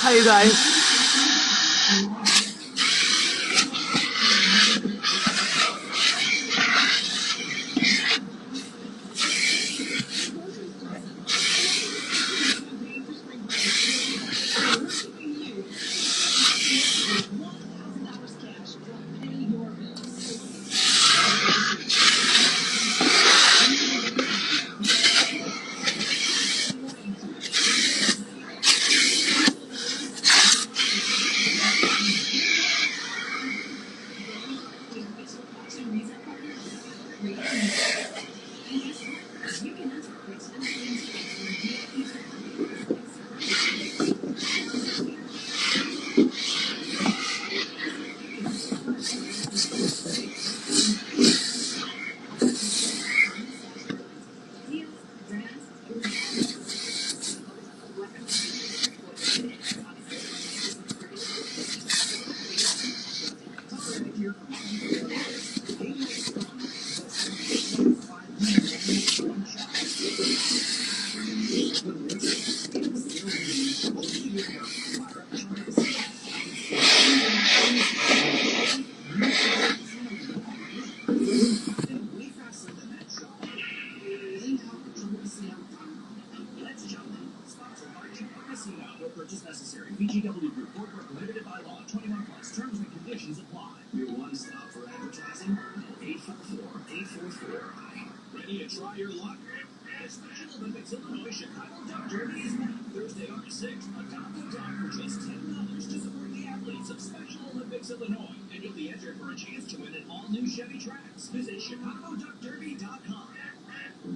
Hi, you guys. Purchase necessary. VGW Group. Corporate prohibited by law. 21 plus. Terms and conditions apply. Your one stop for advertising. 844-844. Ready to try your luck? The Special Olympics Illinois Chicago Duck Derby is back Thursday, August 6th. Adopt a duck for just $10 to support the athletes of Special Olympics Illinois, and you'll be entered for a chance to win an all-new Chevy Trax. Visit ChicagoDuckDerby.com.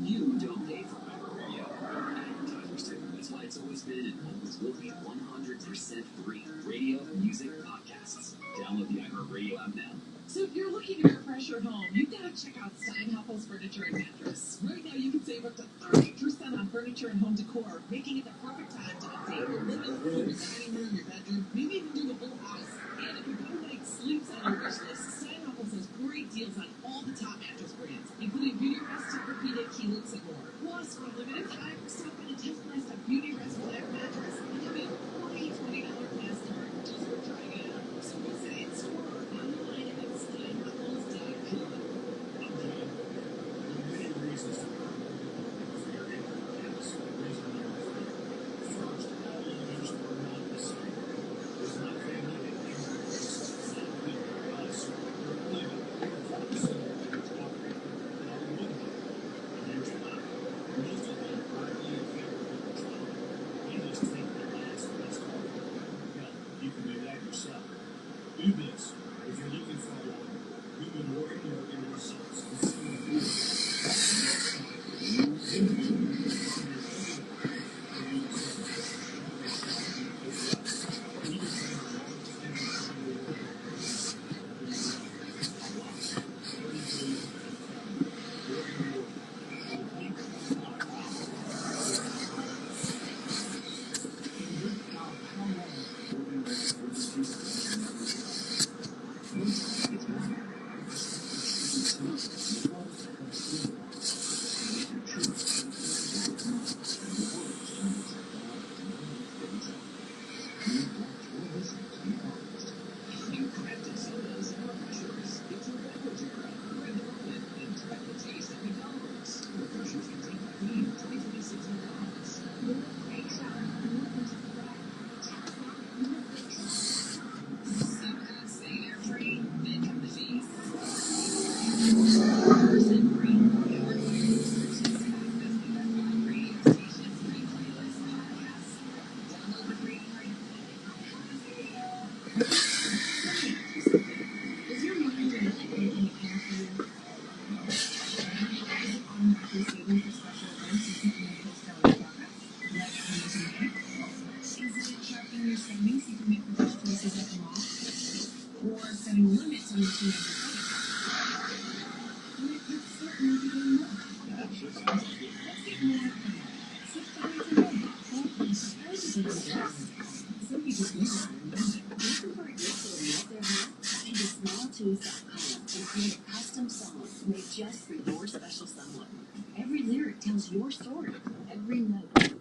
You don't pay for iHeartRadio. Advertisers take that's why it's always been and always will be 100% free. Radio, music, podcasts. Download the iHeartRadio app now. So if you're looking to refresh your home, you've got to check out Steinhaffel's Furniture and Mattress. Right now you can save up to 30% on furniture and home decor, making it the perfect time to update your living room, your dining room, your bedroom, maybe even do the whole house. And if your good night sleeps on your wish list, Steinhaffel's has great deals on all the top mattress brands, including Beauty Rest, Tempur-Pedic, Helix, and more. Plus, for a limited time, stop in and test press a Beauty Rest Black mattress and give me a free $20 pass card just for trying it out. So visit in-store or online at Steinhaffels.com. You can do that yourself. Do this. If you're looking for one, you've been working your results. Custom songs made just for your special someone. Every lyric tells your story. Every note.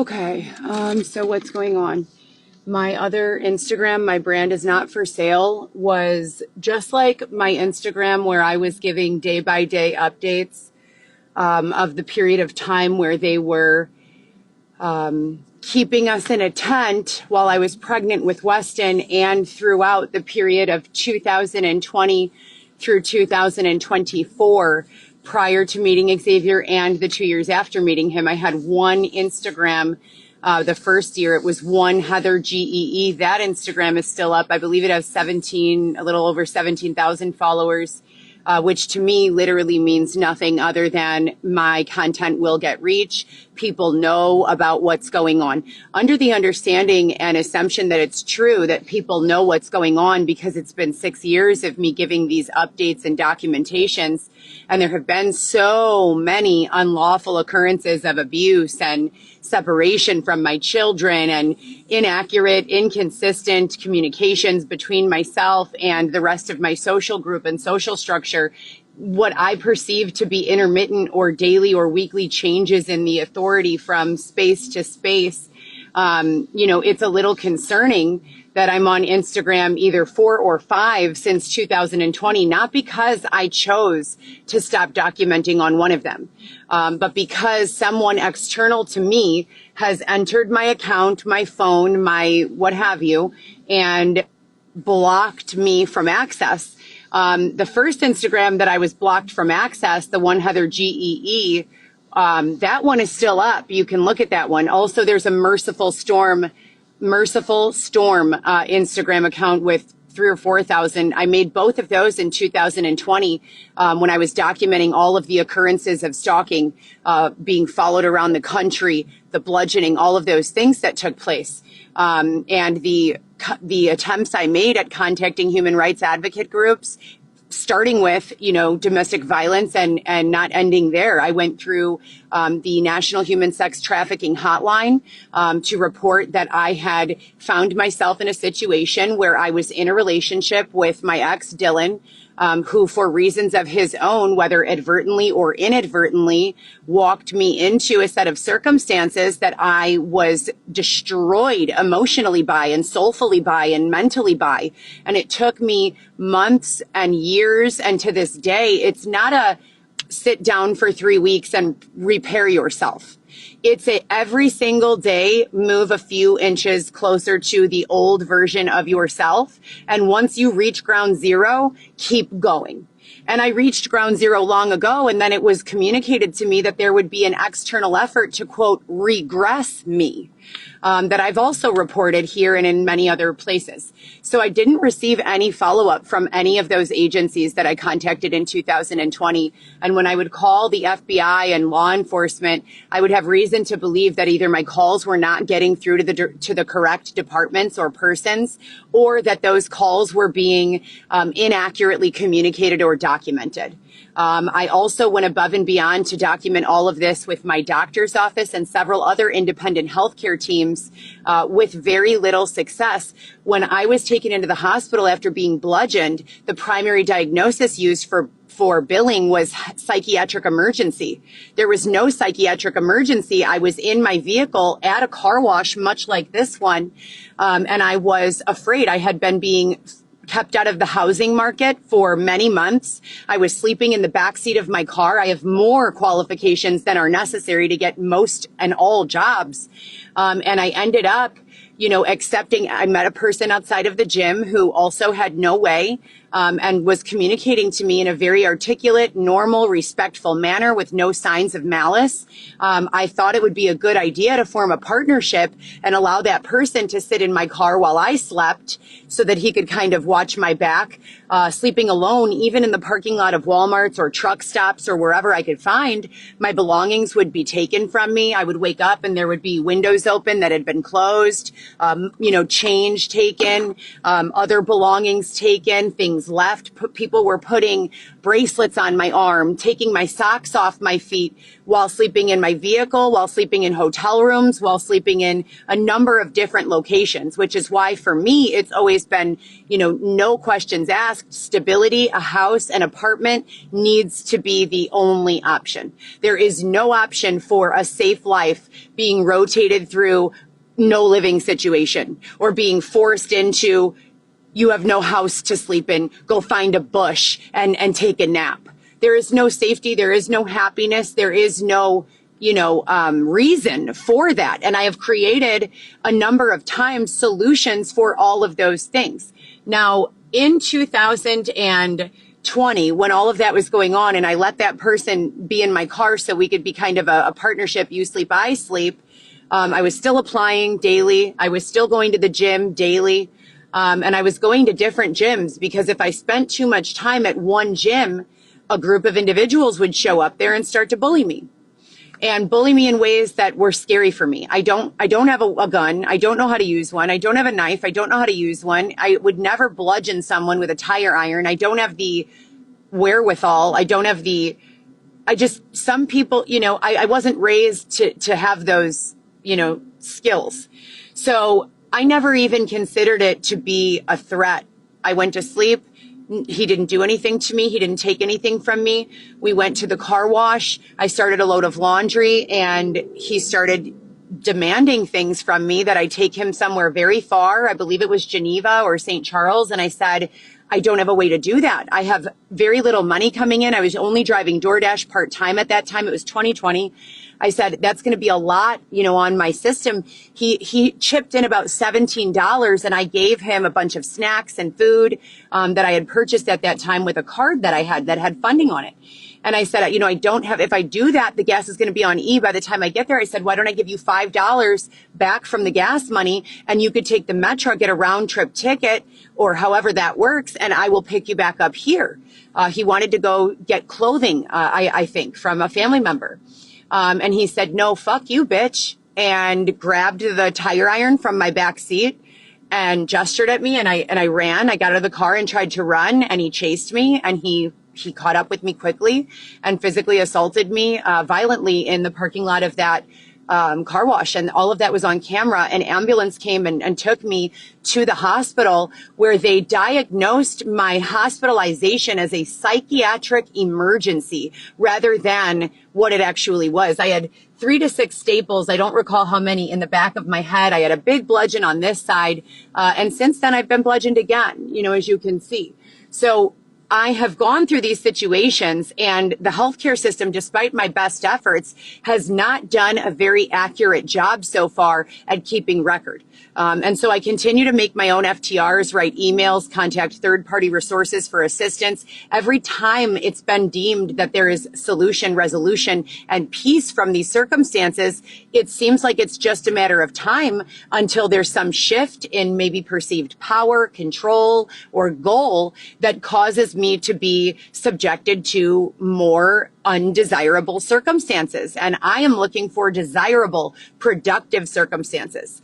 Okay, so what's going on? My other Instagram, my brand is not for sale, was just like my Instagram where I was giving day by day updates of the period of time where they were keeping us in a tent while I was pregnant with Weston and throughout the period of 2020 through 2024 prior to meeting Xavier and the 2 years after meeting him. I had one Instagram. The first year it was one Heather GEE. That Instagram is still up. I believe it has a little over 17,000 followers. Which to me literally means nothing other than my content will get reach. People know about what's going on. Under the understanding and assumption that it's true that people know what's going on because it's been 6 years of me giving these updates and documentations. And there have been so many unlawful occurrences of abuse and separation from my children and inaccurate, inconsistent communications between myself and the rest of my social group and social structure. What I perceive to be intermittent or daily or weekly changes in the authority from space to space. It's a little concerning that I'm on Instagram either 4 or 5 since 2020, not because I chose to stop documenting on one of them, but because someone external to me has entered my account, my phone, my what have you, and blocked me from access. The first Instagram that I was blocked from access, the one Heather GEE, that one is still up. You can look at that one. Also, there's a Merciful Storm Instagram account with 3,000 or 4,000. I made both of those in 2020 when I was documenting all of the occurrences of stalking, being followed around the country, the bludgeoning, all of those things that took place. And the attempts I made at contacting human rights advocate groups, starting with, domestic violence and not ending there. I went through the National Human Sex Trafficking Hotline to report that I had found myself in a situation where I was in a relationship with my ex, Dylan, who for reasons of his own, whether advertently or inadvertently, walked me into a set of circumstances that I was destroyed emotionally by and soulfully by and mentally by. And it took me months and years. And to this day, it's not a sit down for 3 weeks and repair yourself. It's every single day, move a few inches closer to the old version of yourself. And once you reach ground zero, keep going. And I reached ground zero long ago, and then it was communicated to me that there would be an external effort to, quote, regress me. That I've also reported here and in many other places. So I didn't receive any follow-up from any of those agencies that I contacted in 2020. And when I would call the FBI and law enforcement, I would have reason to believe that either my calls were not getting through to the correct departments or persons, or that those calls were being inaccurately communicated or documented. I also went above and beyond to document all of this with my doctor's office and several other independent healthcare teams with very little success. When I was taken into the hospital after being bludgeoned, the primary diagnosis used for billing was psychiatric emergency. There was no psychiatric emergency. I was in my vehicle at a car wash, much like this one, and I was afraid. I had been being kept out of the housing market for many months. I was sleeping in the backseat of my car. I have more qualifications than are necessary to get most and all jobs. And I ended up, accepting. I met a person outside of the gym who also had no way and was communicating to me in a very articulate, normal, respectful manner with no signs of malice. I thought it would be a good idea to form a partnership and allow that person to sit in my car while I slept so that he could kind of watch my back. Sleeping alone, even in the parking lot of Walmarts or truck stops or wherever I could find, my belongings would be taken from me. I would wake up and there would be windows open that had been closed, change taken, other belongings taken, things hands left. People were putting bracelets on my arm, taking my socks off my feet while sleeping in my vehicle, while sleeping in hotel rooms, while sleeping in a number of different locations, which is why for me, it's always been, no questions asked. Stability, a house, an apartment needs to be the only option. There is no option for a safe life being rotated through no living situation or being forced into, you have no house to sleep in, go find a bush and take a nap. There is no safety. There is no happiness. There is no, reason for that. And I have created a number of times solutions for all of those things. Now, in 2020, when all of that was going on and I let that person be in my car so we could be kind of a partnership, you sleep, I sleep, I was still applying daily. I was still going to the gym daily. And I was going to different gyms because if I spent too much time at one gym, a group of individuals would show up there and start to bully me in ways that were scary for me. I don't have a gun. I don't know how to use one. I don't have a knife. I don't know how to use one. I would never bludgeon someone with a tire iron. I don't have the wherewithal. Some people, I wasn't raised to have those skills. So I never even considered it to be a threat. I went to sleep. He didn't do anything to me. He didn't take anything from me. We went to the car wash. I started a load of laundry and he started demanding things from me that I take him somewhere very far. I believe it was Geneva or St. Charles. And I said, I don't have a way to do that. I have very little money coming in. I was only driving DoorDash part-time at that time. It was 2020. I said, that's going to be a lot, on my system. He chipped in about $17 and I gave him a bunch of snacks and food that I had purchased at that time with a card that I had that had funding on it. And I said, I don't have, if I do that, the gas is going to be on E by the time I get there. I said, why don't I give you $5 back from the gas money and you could take the Metro, get a round trip ticket or however that works. And I will pick you back up here. He wanted to go get clothing, I think, from a family member. And he said, no, fuck you, bitch, and grabbed the tire iron from my back seat and gestured at me. And I ran. I got out of the car and tried to run and he chased me and he caught up with me quickly and physically assaulted me violently in the parking lot of that car wash. And all of that was on camera. An ambulance came and took me to the hospital where they diagnosed my hospitalization as a psychiatric emergency rather than what it actually was. I had 3 to 6 staples. I don't recall how many in the back of my head. I had a big bludgeon on this side. And since then I've been bludgeoned again, as you can see. So I have gone through these situations and the healthcare system, despite my best efforts, has not done a very accurate job so far at keeping record. And so I continue to make my own FTRs, write emails, contact third-party resources for assistance. Every time it's been deemed that there is solution, resolution, and peace from these circumstances, it seems like it's just a matter of time until there's some shift in maybe perceived power, control, or goal that causes me to be subjected to more undesirable circumstances. And I am looking for desirable, productive circumstances.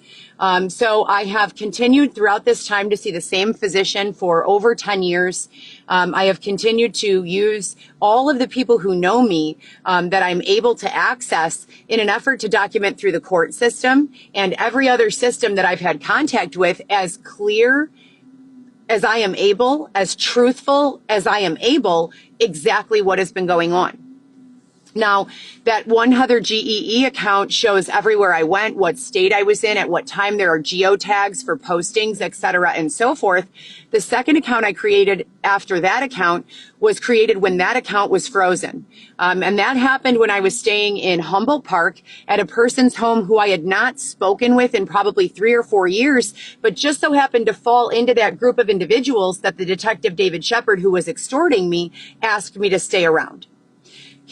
So I have continued throughout this time to see the same physician for over 10 years. I have continued to use all of the people who know me that I'm able to access in an effort to document through the court system and every other system that I've had contact with as clear as I am able, as truthful as I am able, exactly what has been going on. Now, that one Heather GEE account shows everywhere I went, what state I was in, at what time. There are geotags for postings, et cetera, and so forth. The second account I created after that account was created when that account was frozen. And that happened when I was staying in Humboldt Park at a person's home who I had not spoken with in probably 3 or 4 years, but just so happened to fall into that group of individuals that the detective David Shepard, who was extorting me, asked me to stay around.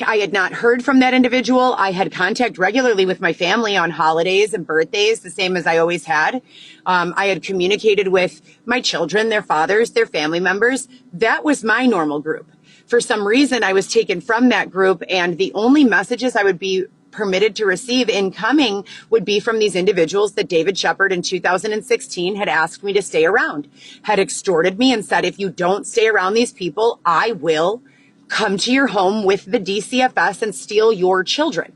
I had not heard from that individual. I had contact regularly with my family on holidays and birthdays, the same as I always had. I had communicated with my children, their fathers, their family members. That was my normal group. For some reason, I was taken from that group, and the only messages I would be permitted to receive incoming would be from these individuals that David Shepard in 2016 had asked me to stay around, had extorted me and said, if you don't stay around these people, I will come to your home with the DCFS and steal your children.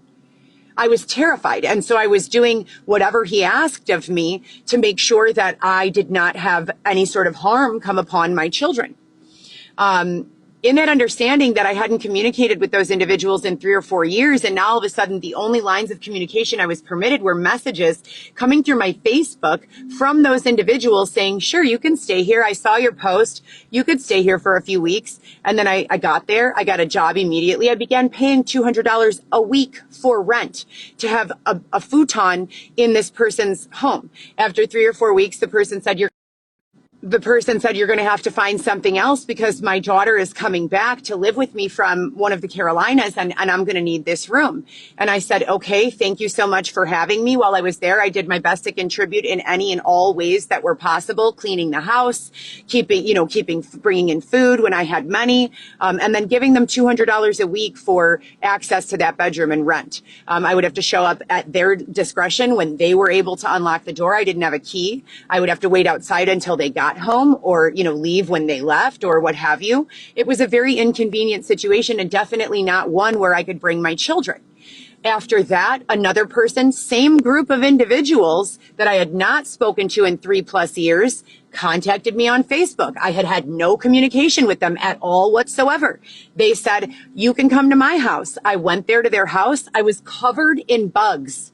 I was terrified. And so I was doing whatever he asked of me to make sure that I did not have any sort of harm come upon my children. In that understanding that I hadn't communicated with those individuals in 3 or 4 years, and now all of a sudden the only lines of communication I was permitted were messages coming through my Facebook from those individuals saying, sure, you can stay here. I saw your post. You could stay here for a few weeks. And then I got there. I got a job immediately. I began paying $200 a week for rent to have a futon in this person's home. After 3 or 4 weeks, the person said, you're going to have to find something else because my daughter is coming back to live with me from one of the Carolinas and I'm going to need this room. And I said, okay, thank you so much for having me. While I was there, I did my best to contribute in any and all ways that were possible, cleaning the house, bringing in food when I had money, and then giving them $200 a week for access to that bedroom and rent. I would have to show up at their discretion when they were able to unlock the door. I didn't have a key. I would have to wait outside until they got home or, leave when they left or what have you. It was a very inconvenient situation and definitely not one where I could bring my children. After that, another person, same group of individuals that I had not spoken to in 3+ years, contacted me on Facebook. I had had no communication with them at all whatsoever. They said, you can come to my house. I went there to their house. I was covered in bugs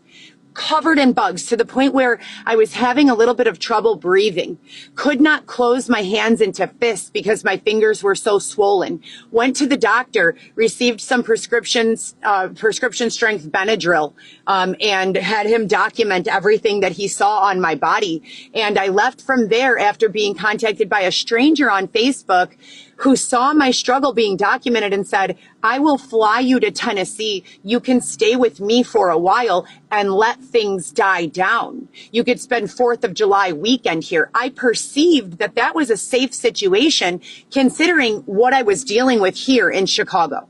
to the point where I was having a little bit of trouble breathing, could not close my hands into fists because my fingers were so swollen. Went to the doctor, received some prescription strength Benadryl, and had him document everything that he saw on my body. And I left from there after being contacted by a stranger on Facebook who saw my struggle being documented and said, I will fly you to Tennessee. You can stay with me for a while and let things die down. You could spend 4th of July weekend here. I perceived that that was a safe situation considering what I was dealing with here in Chicago.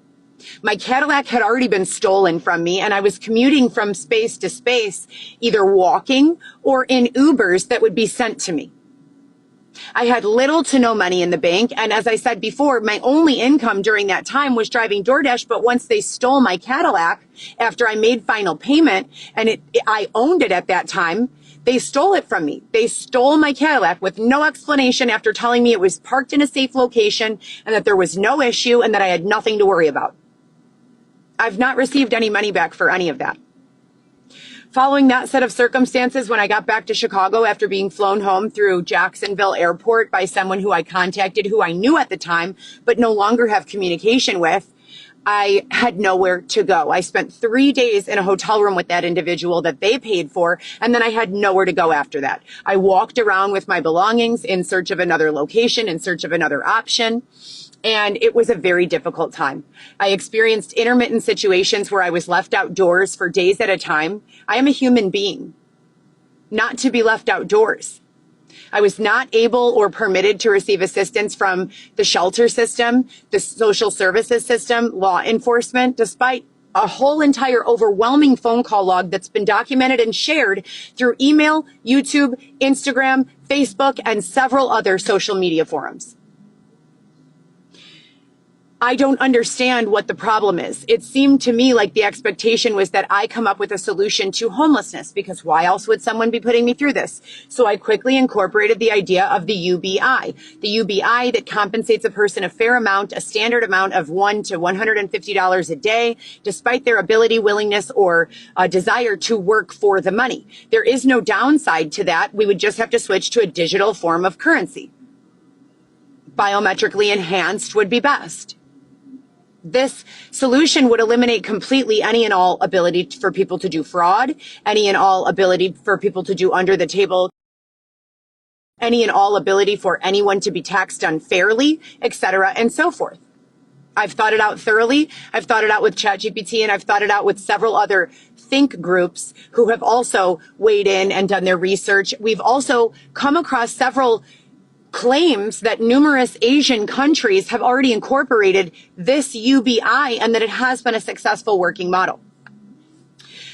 My Cadillac had already been stolen from me and I was commuting from space to space, either walking or in Ubers that would be sent to me. I had little to no money in the bank. And as I said before, my only income during that time was driving DoorDash. But once they stole my Cadillac after I made final payment and I owned it at that time, they stole it from me. They stole my Cadillac with no explanation after telling me it was parked in a safe location and that there was no issue and that I had nothing to worry about. I've not received any money back for any of that. Following that set of circumstances, when I got back to Chicago after being flown home through Jacksonville Airport by someone who I contacted, who I knew at the time, but no longer have communication with, I had nowhere to go. I spent 3 days in a hotel room with that individual that they paid for, and then I had nowhere to go after that. I walked around with my belongings in search of another location, in search of another option. And it was a very difficult time. I experienced intermittent situations where I was left outdoors for days at a time. I am a human being, not to be left outdoors. I was not able or permitted to receive assistance from the shelter system, the social services system, law enforcement, despite a whole entire overwhelming phone call log that's been documented and shared through email, YouTube, Instagram, Facebook, and several other social media forums. I don't understand what the problem is. It seemed to me like the expectation was that I come up with a solution to homelessness, because why else would someone be putting me through this? So I quickly incorporated the idea of the UBI that compensates a person a fair amount, a standard amount of $1 to $150 a day, despite their ability, willingness, or desire to work for the money. There is no downside to that. We would just have to switch to a digital form of currency. Biometrically enhanced would be best. This solution would eliminate completely any and all ability for people to do fraud, any and all ability for people to do under the table, any and all ability for anyone to be taxed unfairly, etc., and so forth. I've thought it out thoroughly. I've thought it out with ChatGPT, and I've thought it out with several other think groups who have also weighed in and done their research. We've also come across several claims that numerous Asian countries have already incorporated this UBI and that it has been a successful working model.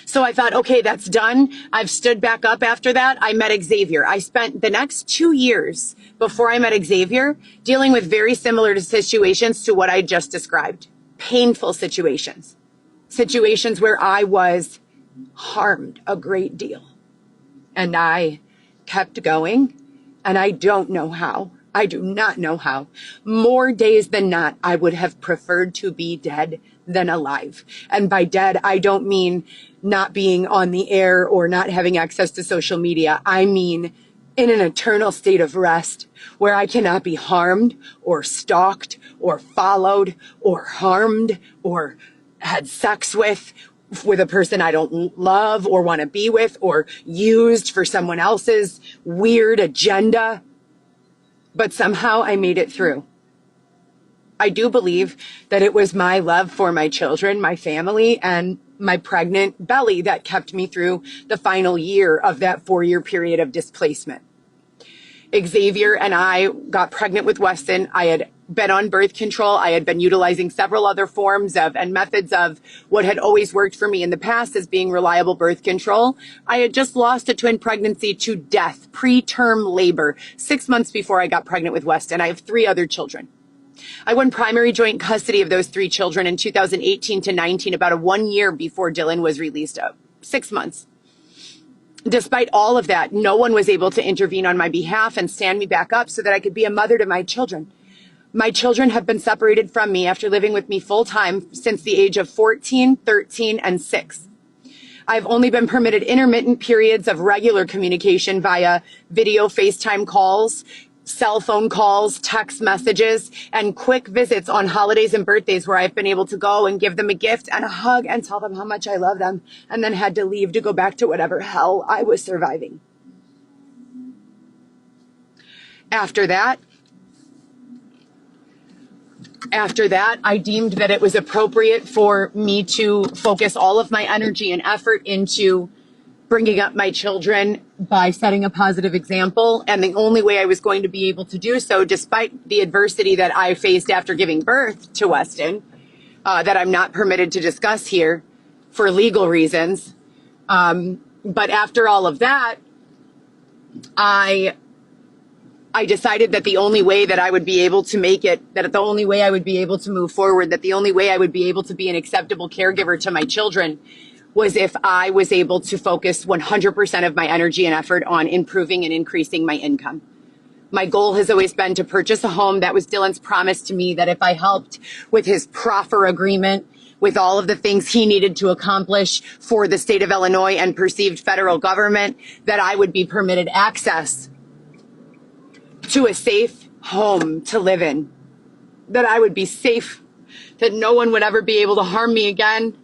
So I thought, okay, that's done. I've stood back up after that. I met Xavier. I spent the next 2 years before I met Xavier dealing with very similar situations to what I just described. Painful situations. Situations where I was harmed a great deal. And I kept going, and I don't know how. I do not know how. More days than not, I would have preferred to be dead than alive. And by dead, I don't mean not being on the air or not having access to social media. I mean in an eternal state of rest where I cannot be harmed or stalked or followed or harmed or had sex with a person I don't love or want to be with, or used for someone else's weird agenda. But somehow I made it through. I do believe that it was my love for my children, my family, and my pregnant belly that kept me through the final year of that 4-year period of displacement. Xavier and I got pregnant with Weston. I had been on birth control. I had been utilizing several other forms of and methods of what had always worked for me in the past as being reliable birth control. I had just lost a twin pregnancy to death, preterm labor, 6 months before I got pregnant with Weston. I have 3 other children. I won primary joint custody of those 3 children in 2018 to 19, about a 1 year before Dylan was released, 6 months. Despite all of that, no one was able to intervene on my behalf and stand me back up so that I could be a mother to my children. My children have been separated from me after living with me full time since the age of 14, 13, and 6. I've only been permitted intermittent periods of regular communication via video FaceTime calls, cell phone calls, text messages, and quick visits on holidays and birthdays where I've been able to go and give them a gift and a hug and tell them how much I love them, and then had to leave to go back to whatever hell I was surviving. After that, I deemed that it was appropriate for me to focus all of my energy and effort into bringing up my children by setting a positive example. And the only way I was going to be able to do so, despite the adversity that I faced after giving birth to Weston, that I'm not permitted to discuss here for legal reasons. But after all of that, I decided that the only way that I would be able to make it, that the only way I would be able to move forward, that the only way I would be able to be an acceptable caregiver to my children was if I was able to focus 100% of my energy and effort on improving and increasing my income. My goal has always been to purchase a home. That was Dylan's promise to me, that if I helped with his proffer agreement, with all of the things he needed to accomplish for the state of Illinois and perceived federal government, that I would be permitted access to a safe home to live in, that I would be safe, that no one would ever be able to harm me again.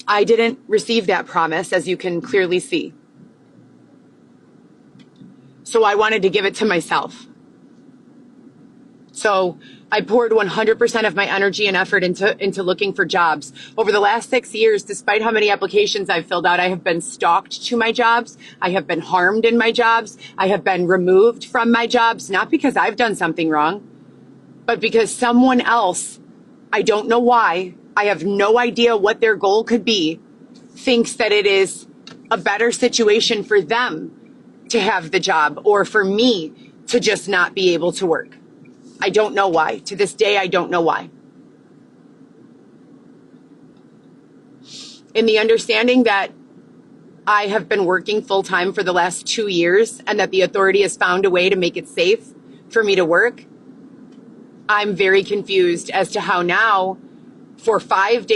I didn't receive that promise, as you can clearly see. So I wanted to give it to myself. So I poured 100% of my energy and effort into looking for jobs. Over the last 6 years, despite how many applications I've filled out, I have been stalked to my jobs. I have been harmed in my jobs. I have been removed from my jobs, not because I've done something wrong, but because someone else, I don't know why, I have no idea what their goal could be, thinks that it is a better situation for them to have the job or for me to just not be able to work. I don't know why. To this day, I don't know why. In the understanding that I have been working full time for the last 2 years and that the authority has found a way to make it safe for me to work, I'm very confused as to how now, for 6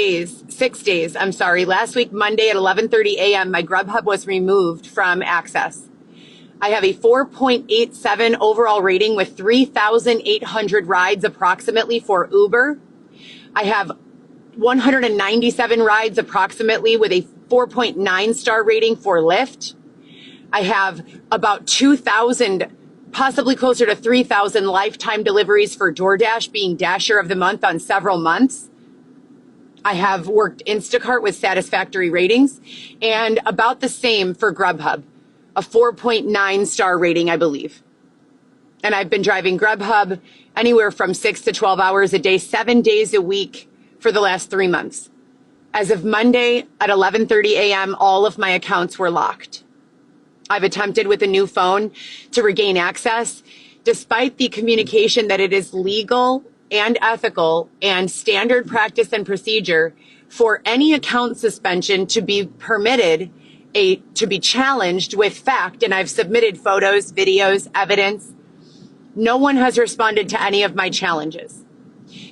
days, last week, Monday at 11:30 a.m., my Grubhub was removed from access. I have a 4.87 overall rating with 3,800 rides approximately for Uber. I have 197 rides approximately with a 4.9 star rating for Lyft. I have about 2,000, possibly closer to 3,000 lifetime deliveries for DoorDash, being Dasher of the Month on several months. I have worked Instacart with satisfactory ratings, and about the same for Grubhub, a 4.9 star rating, I believe. And I've been driving Grubhub anywhere from 6 to 12 hours a day, 7 days a week for the last 3 months. As of Monday at 11:30 a.m., all of my accounts were locked. I've attempted with a new phone to regain access, despite the communication that it is legal and ethical and standard practice and procedure for any account suspension to be permitted, to be challenged with fact. And I've submitted photos, videos, evidence. No one has responded to any of my challenges.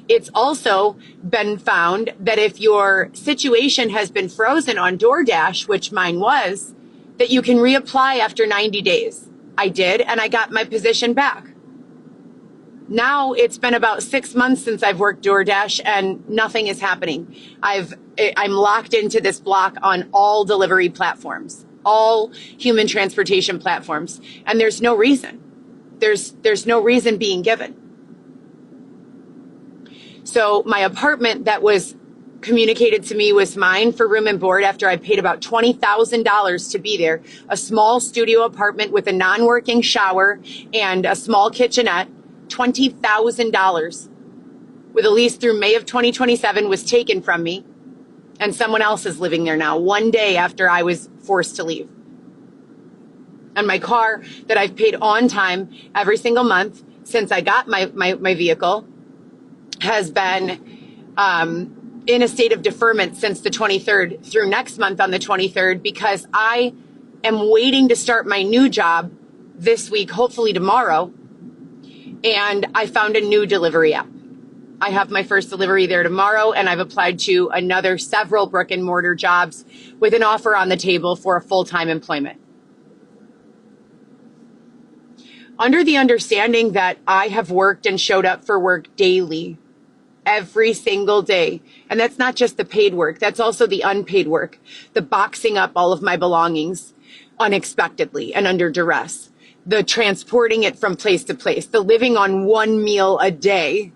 It's also been found that if your situation has been frozen on DoorDash, which mine was, that you can reapply after 90 days. I did, and I got my position back. Now it's been about 6 months since I've worked DoorDash and nothing is happening. I'm locked into this block on all delivery platforms, all human transportation platforms, and there's no reason. There's no reason being given. So my apartment that was communicated to me was mine for room and board after I paid about $20,000 to be there. A small studio apartment with a non-working shower and a small kitchenette, $20,000 with a lease through May of 2027 was taken from me. And someone else is living there now, one day after I was forced to leave. And my car that I've paid on time every single month since I got my vehicle has been in a state of deferment since the 23rd through next month on the 23rd, because I am waiting to start my new job this week, hopefully tomorrow. And I found a new delivery app. I have my first delivery there tomorrow, and I've applied to another several brick and mortar jobs with an offer on the table for a full-time employment. Under the understanding that I have worked and showed up for work daily, every single day. And that's not just the paid work. That's also the unpaid work, the boxing up all of my belongings unexpectedly and under duress, the transporting it from place to place, the living on one meal a day,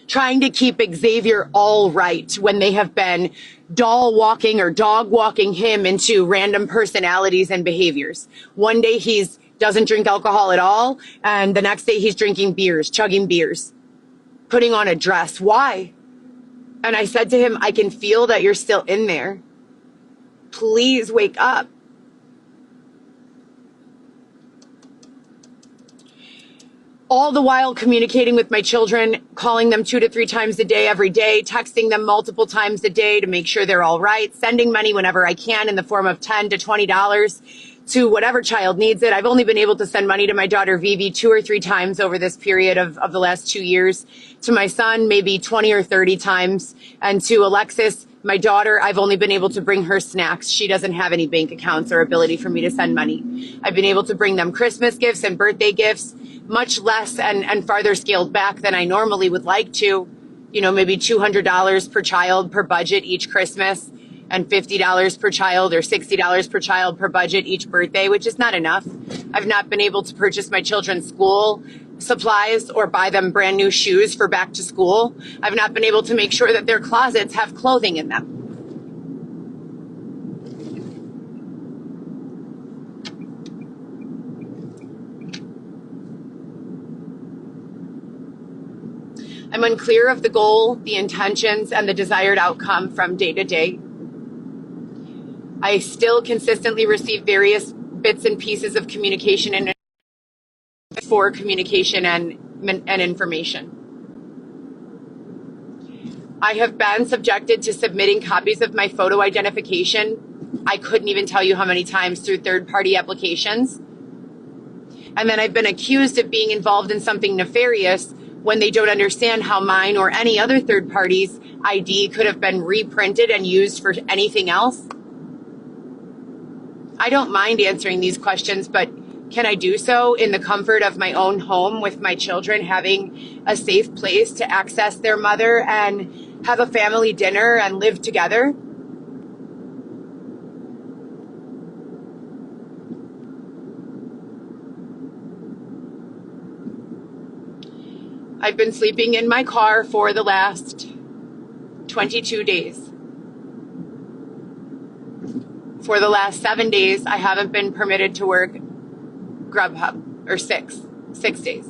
trying to keep Xavier all right when they have been doll walking or dog walking him into random personalities and behaviors. One day he's doesn't drink alcohol at all, and the next day he's drinking beers, chugging beers, putting on a dress. Why? And I said to him, I can feel that you're still in there. Please wake up. All the while communicating with my children, calling them 2 to 3 times a day, every day, texting them multiple times a day to make sure they're all right, sending money whenever I can in the form of $10 to $20 to whatever child needs it. I've only been able to send money to my daughter Vivi 2 or 3 times over this period of the last 2 years. To my son, maybe 20 or 30 times. And to Alexis, my daughter, I've only been able to bring her snacks. She doesn't have any bank accounts or ability for me to send money. I've been able to bring them Christmas gifts and birthday gifts, much less and farther scaled back than I normally would like to. You know, maybe $200 per child per budget each Christmas, and $50 per child or $60 per child per budget each birthday, which is not enough. I've not been able to purchase my children's school supplies or buy them brand new shoes for back to school. I've not been able to make sure that their closets have clothing in them. I'm unclear of the goal, the intentions, and the desired outcome from day to day. I still consistently receive various bits and pieces of communication and for communication and information. I have been subjected to submitting copies of my photo identification. I couldn't even tell you how many times through third-party applications. And then I've been accused of being involved in something nefarious when they don't understand how mine or any other third party's ID could have been reprinted and used for anything else. I don't mind answering these questions, but can I do so in the comfort of my own home with my children, having a safe place to access their mother and have a family dinner and live together? I've been sleeping in my car for the last 22 days. For the last 7 days, I haven't been permitted to work Grubhub, or six days.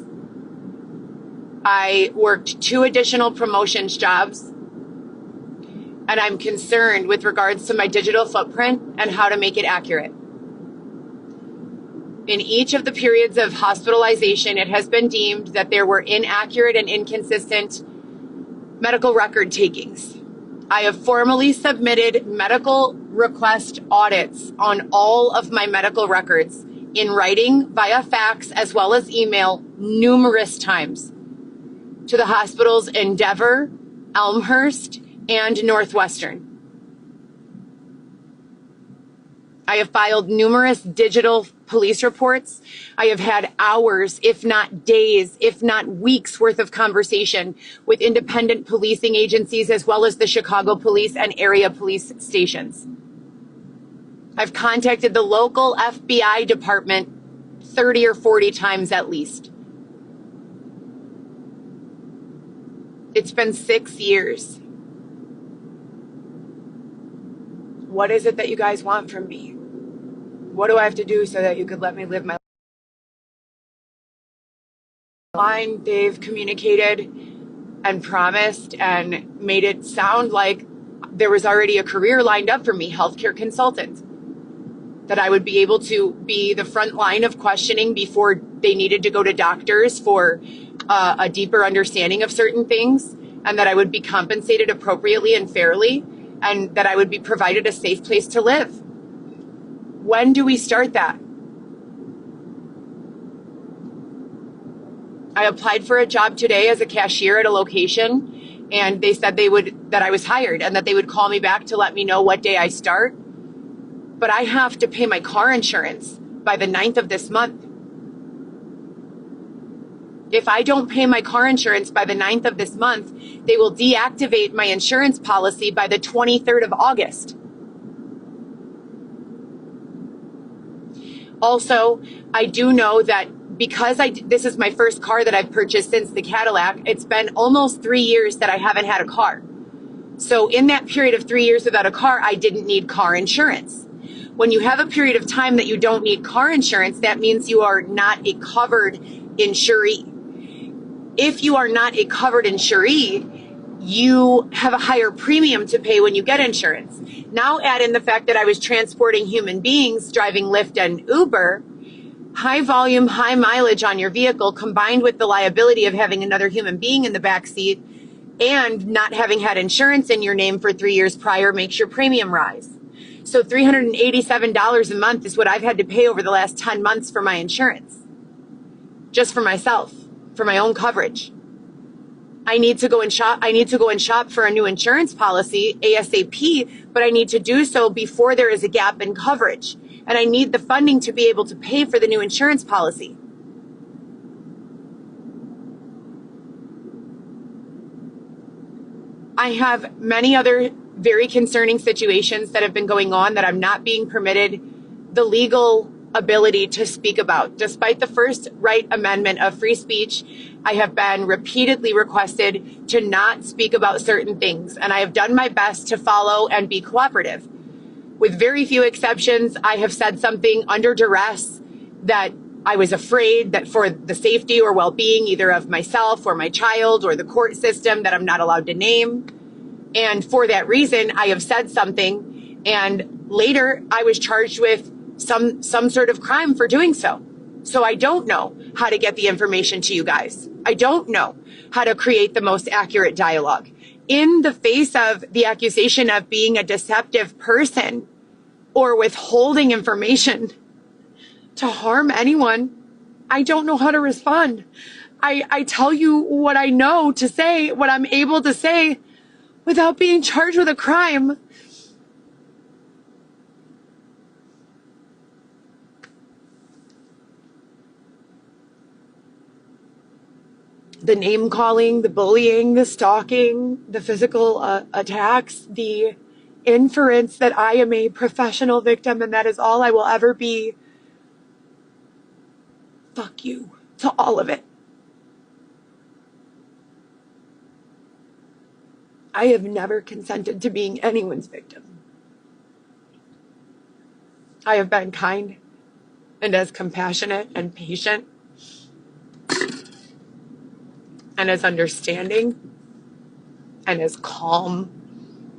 I worked 2 additional promotions jobs, and I'm concerned with regards to my digital footprint and how to make it accurate. In each of the periods of hospitalization, it has been deemed that there were inaccurate and inconsistent medical record takings. I have formally submitted medical request audits on all of my medical records in writing, via fax, as well as email numerous times to the hospitals Endeavor, Elmhurst, and Northwestern. I have filed numerous digital police reports. I have had hours, if not days, if not weeks worth of conversation with independent policing agencies, as well as the Chicago police and area police stations. I've contacted the local FBI department 30 or 40 times at least. It's been 6 years. What is it that you guys want from me? What do I have to do so that you could let me live my life? They've communicated and promised and made it sound like there was already a career lined up for me, healthcare consultant, that I would be able to be the front line of questioning before they needed to go to doctors for a deeper understanding of certain things, and that I would be compensated appropriately and fairly, and that I would be provided a safe place to live. When do we start that? I applied for a job today as a cashier at a location, and they said that I was hired and that they would call me back to let me know what day I start. But I have to pay my car insurance by the 9th of this month. If I don't pay my car insurance by the 9th of this month, they will deactivate my insurance policy by the 23rd of August. Also, I do know that because this is my first car that I've purchased since the Cadillac, it's been almost 3 years that I haven't had a car. So in that period of 3 years without a car, I didn't need car insurance. When you have a period of time that you don't need car insurance, that means you are not a covered insuree. If you are not a covered insuree, you have a higher premium to pay when you get insurance. Now add in the fact that I was transporting human beings, driving Lyft and Uber. High volume, high mileage on your vehicle, combined with the liability of having another human being in the back seat and not having had insurance in your name for 3 years prior, makes your premium rise. So $387 a month is what I've had to pay over the last 10 months for my insurance. Just for myself, for my own coverage. I need to go and shop for a new insurance policy ASAP, but I need to do so before there is a gap in coverage. And I need the funding to be able to pay for the new insurance policy. I have many other very concerning situations that have been going on that I'm not being permitted the legal ability to speak about. Despite the First Right Amendment of free speech, I have been repeatedly requested to not speak about certain things, and I have done my best to follow and be cooperative. With very few exceptions, I have said something under duress that I was afraid that for the safety or well-being either of myself or my child or the court system that I'm not allowed to name. And for that reason, I have said something, and later I was charged with some sort of crime for doing so. So I don't know how to get the information to you guys. I don't know how to create the most accurate dialogue. In the face of the accusation of being a deceptive person or withholding information to harm anyone, I don't know how to respond. I tell you what I know to say, what I'm able to say without being charged with a crime. The name calling, the bullying, the stalking, the physical attacks, the inference that I am a professional victim and that is all I will ever be. Fuck you to all of it. I have never consented to being anyone's victim. I have been kind and as compassionate and patient and as understanding and as calm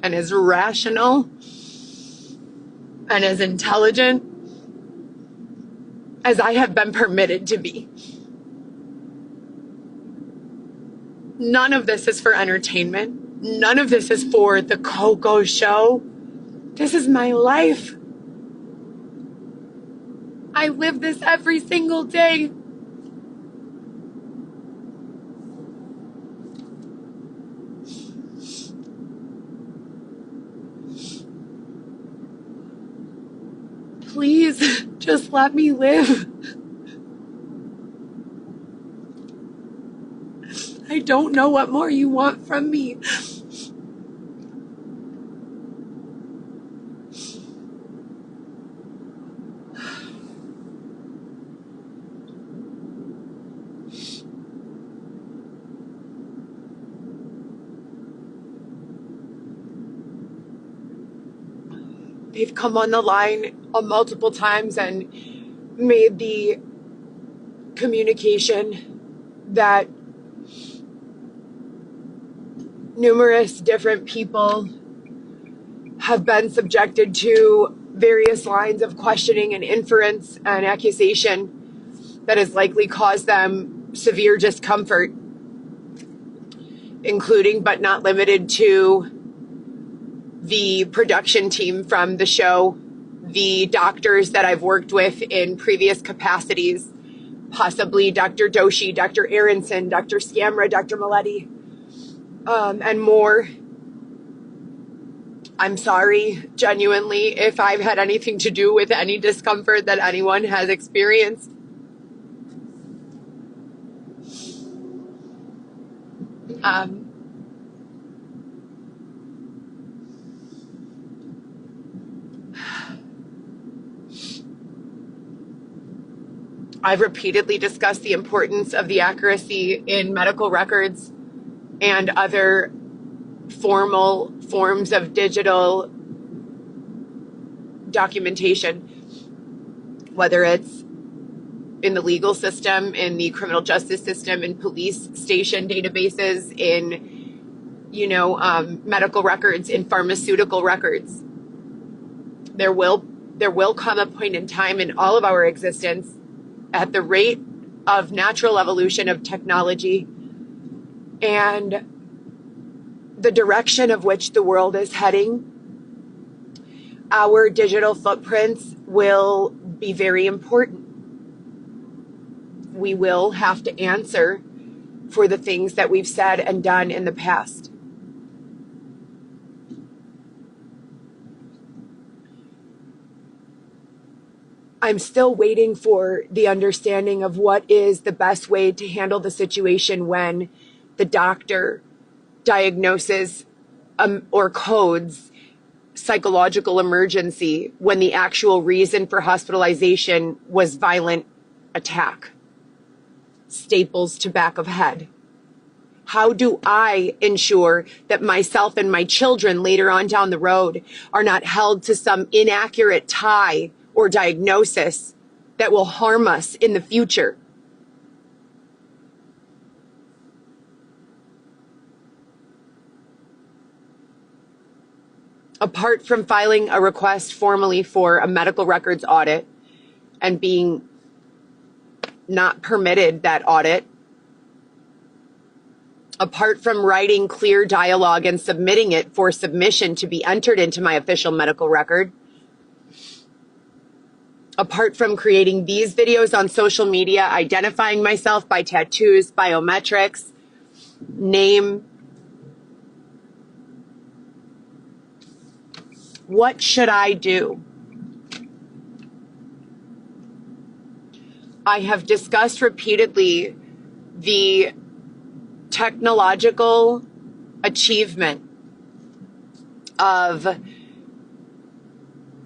and as rational and as intelligent as I have been permitted to be. None of this is for entertainment. None of this is for the Coco show. This is my life. I live this every single day. Please, just let me live. I don't know what more you want from me. They've come on the line multiple times and made the communication that numerous different people have been subjected to various lines of questioning and inference and accusation that has likely caused them severe discomfort, including but not limited to the production team from the show, the doctors that I've worked with in previous capacities, possibly Dr. Doshi, Dr. Aronson, Dr. Scamra, Dr. Maletti, and more. I'm sorry, genuinely, if I've had anything to do with any discomfort that anyone has experienced. I've repeatedly discussed the importance of the accuracy in medical records and other formal forms of digital documentation, whether it's in the legal system, in the criminal justice system, in police station databases, in, medical records, in pharmaceutical records. There will come a point in time in all of our existence, at the rate of natural evolution of technology and the direction of which the world is heading, our digital footprints will be very important. We will have to answer for the things that we've said and done in the past. I'm still waiting for the understanding of what is the best way to handle the situation when the doctor diagnoses or codes psychological emergency when the actual reason for hospitalization was violent attack, staples to back of head. How do I ensure that myself and my children later on down the road are not held to some inaccurate tie or diagnosis that will harm us in the future? Apart from filing a request formally for a medical records audit and being not permitted that audit, apart from writing clear dialogue and submitting it for submission to be entered into my official medical record, apart from creating these videos on social media, identifying myself by tattoos, biometrics, name, what should I do? I have discussed repeatedly the technological achievement of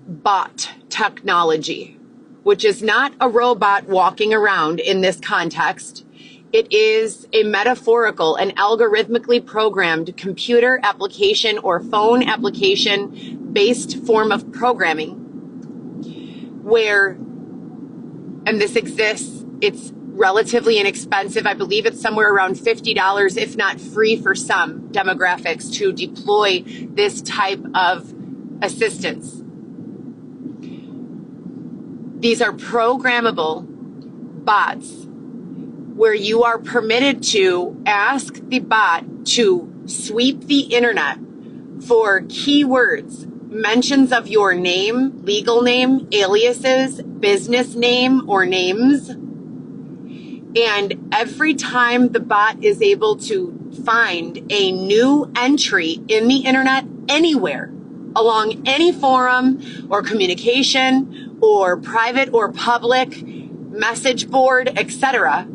bot technology, which is not a robot walking around in this context. It is a metaphorical and algorithmically programmed computer application or phone application based form of programming where, and this exists, it's relatively inexpensive. I believe it's somewhere around $50, if not free for some demographics, to deploy this type of assistance. These are programmable bots where you are permitted to ask the bot to sweep the internet for keywords, mentions of your name, legal name, aliases, business name, or names. And every time the bot is able to find a new entry in the internet anywhere, along any forum or communication or private or public message board, etc.,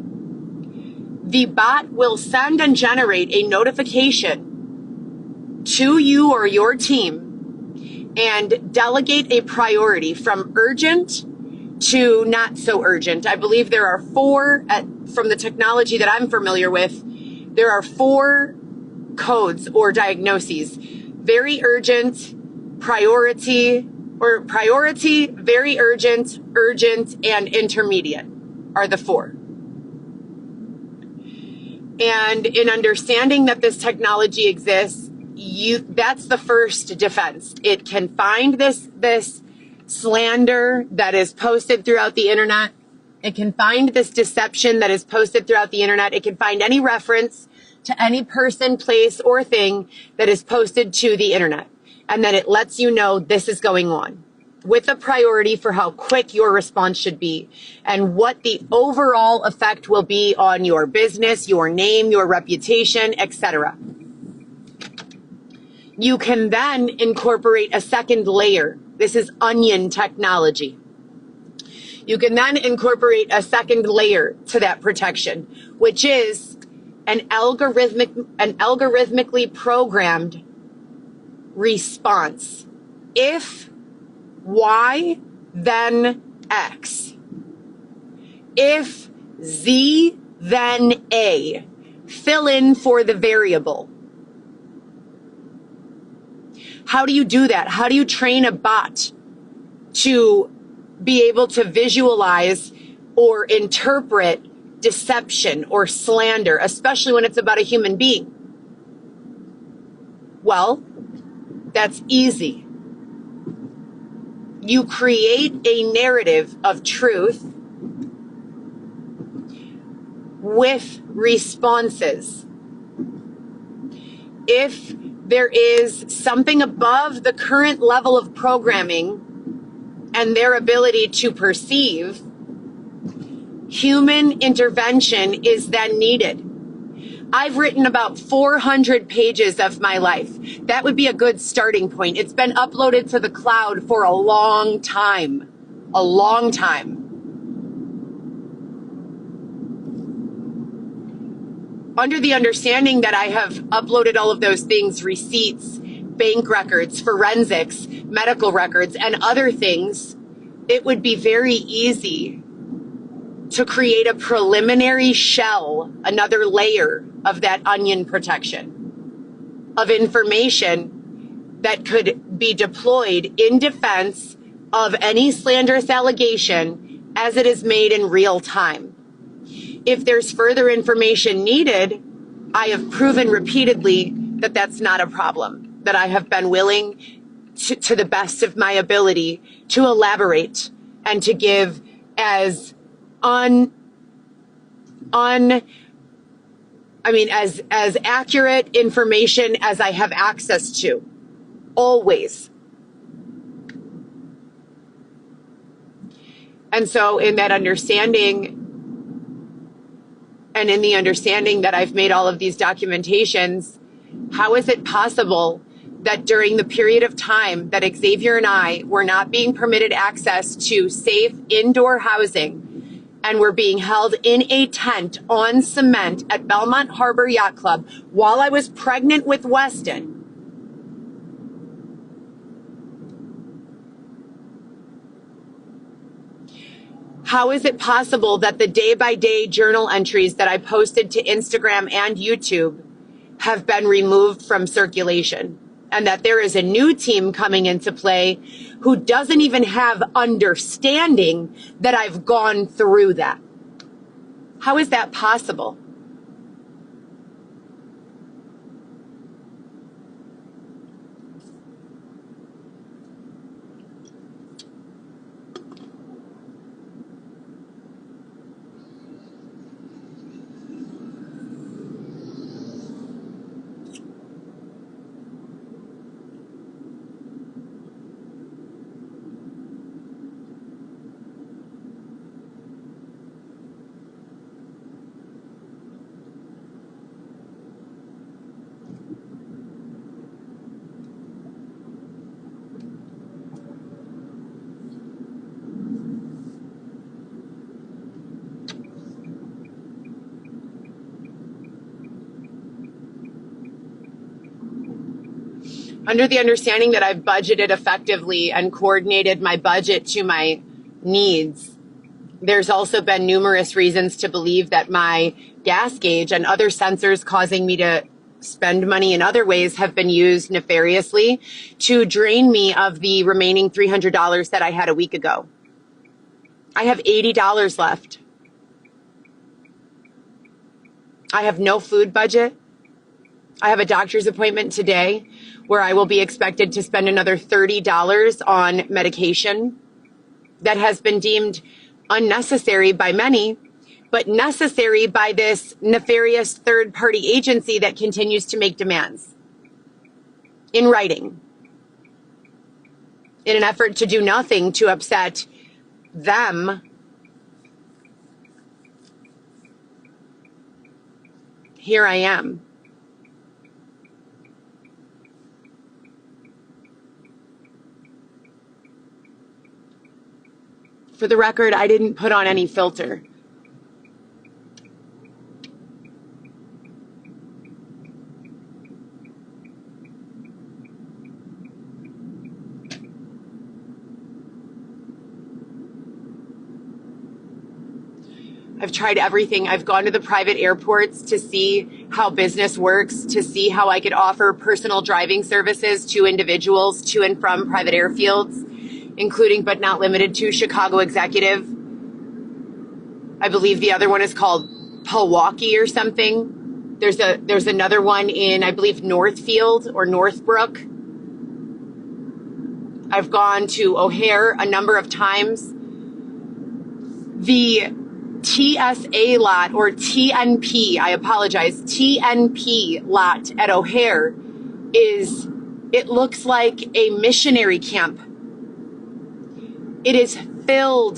the bot will send and generate a notification to you or your team and delegate a priority from urgent to not so urgent. I believe there are four, from the technology that I'm familiar with, there are 4 codes or diagnoses. Very urgent, priority, very urgent, urgent, and intermediate are the 4. And in understanding that this technology exists, that's the first defense. It can find this slander that is posted throughout the internet. It can find this deception that is posted throughout the internet. It can find any reference to any person, place, or thing that is posted to the internet. And then it lets you know this is going on, with a priority for how quick your response should be and what the overall effect will be on your business, your name, your reputation, etc. You can then incorporate a second layer. This is onion technology. You can then incorporate a second layer to that protection, which is an algorithmically programmed response. If Y, then X. If Z, then A. Fill in for the variable. How do you do that? How do you train a bot to be able to visualize or interpret deception or slander, especially when it's about a human being? Well, that's easy. You create a narrative of truth with responses. If there is something above the current level of programming and their ability to perceive, human intervention is then needed. I've written about 400 pages of my life. That would be a good starting point. It's been uploaded to the cloud for a long time. A long time. Under the understanding that I have uploaded all of those things, receipts, bank records, forensics, medical records, and other things, it would be very easy to create a preliminary shell, another layer of that onion protection of information that could be deployed in defense of any slanderous allegation as it is made in real time. If there's further information needed, I have proven repeatedly that that's not a problem, that I have been willing to the best of my ability to elaborate and to give as as accurate information as I have access to, always. And so in that understanding, and in the understanding that I've made all of these documentations, how is it possible that during the period of time that Xavier and I were not being permitted access to safe indoor housing and were being held in a tent on cement at Belmont Harbor Yacht Club while I was pregnant with Weston, how is it possible that the day-by-day journal entries that I posted to Instagram and YouTube have been removed from circulation? And that there is a new team coming into play who doesn't even have understanding that I've gone through that. How is that possible? Under the understanding that I've budgeted effectively and coordinated my budget to my needs, there's also been numerous reasons to believe that my gas gauge and other sensors causing me to spend money in other ways have been used nefariously to drain me of the remaining $300 that I had a week ago. I have $80 left. I have no food budget. I have a doctor's appointment today where I will be expected to spend another $30 on medication that has been deemed unnecessary by many, but necessary by this nefarious third-party agency that continues to make demands in writing in an effort to do nothing to upset them. Here I am. For the record, I didn't put on any filter. I've tried everything. I've gone to the private airports to see how business works, to see how I could offer personal driving services to individuals to and from private airfields, including but not limited to Chicago Executive. I believe the other one is called Milwaukee or something. There's another one in, I believe, Northfield or Northbrook. I've gone to O'Hare a number of times. The TSA lot or TNP, I apologize, TNP lot at O'Hare it looks like a missionary camp. It is filled.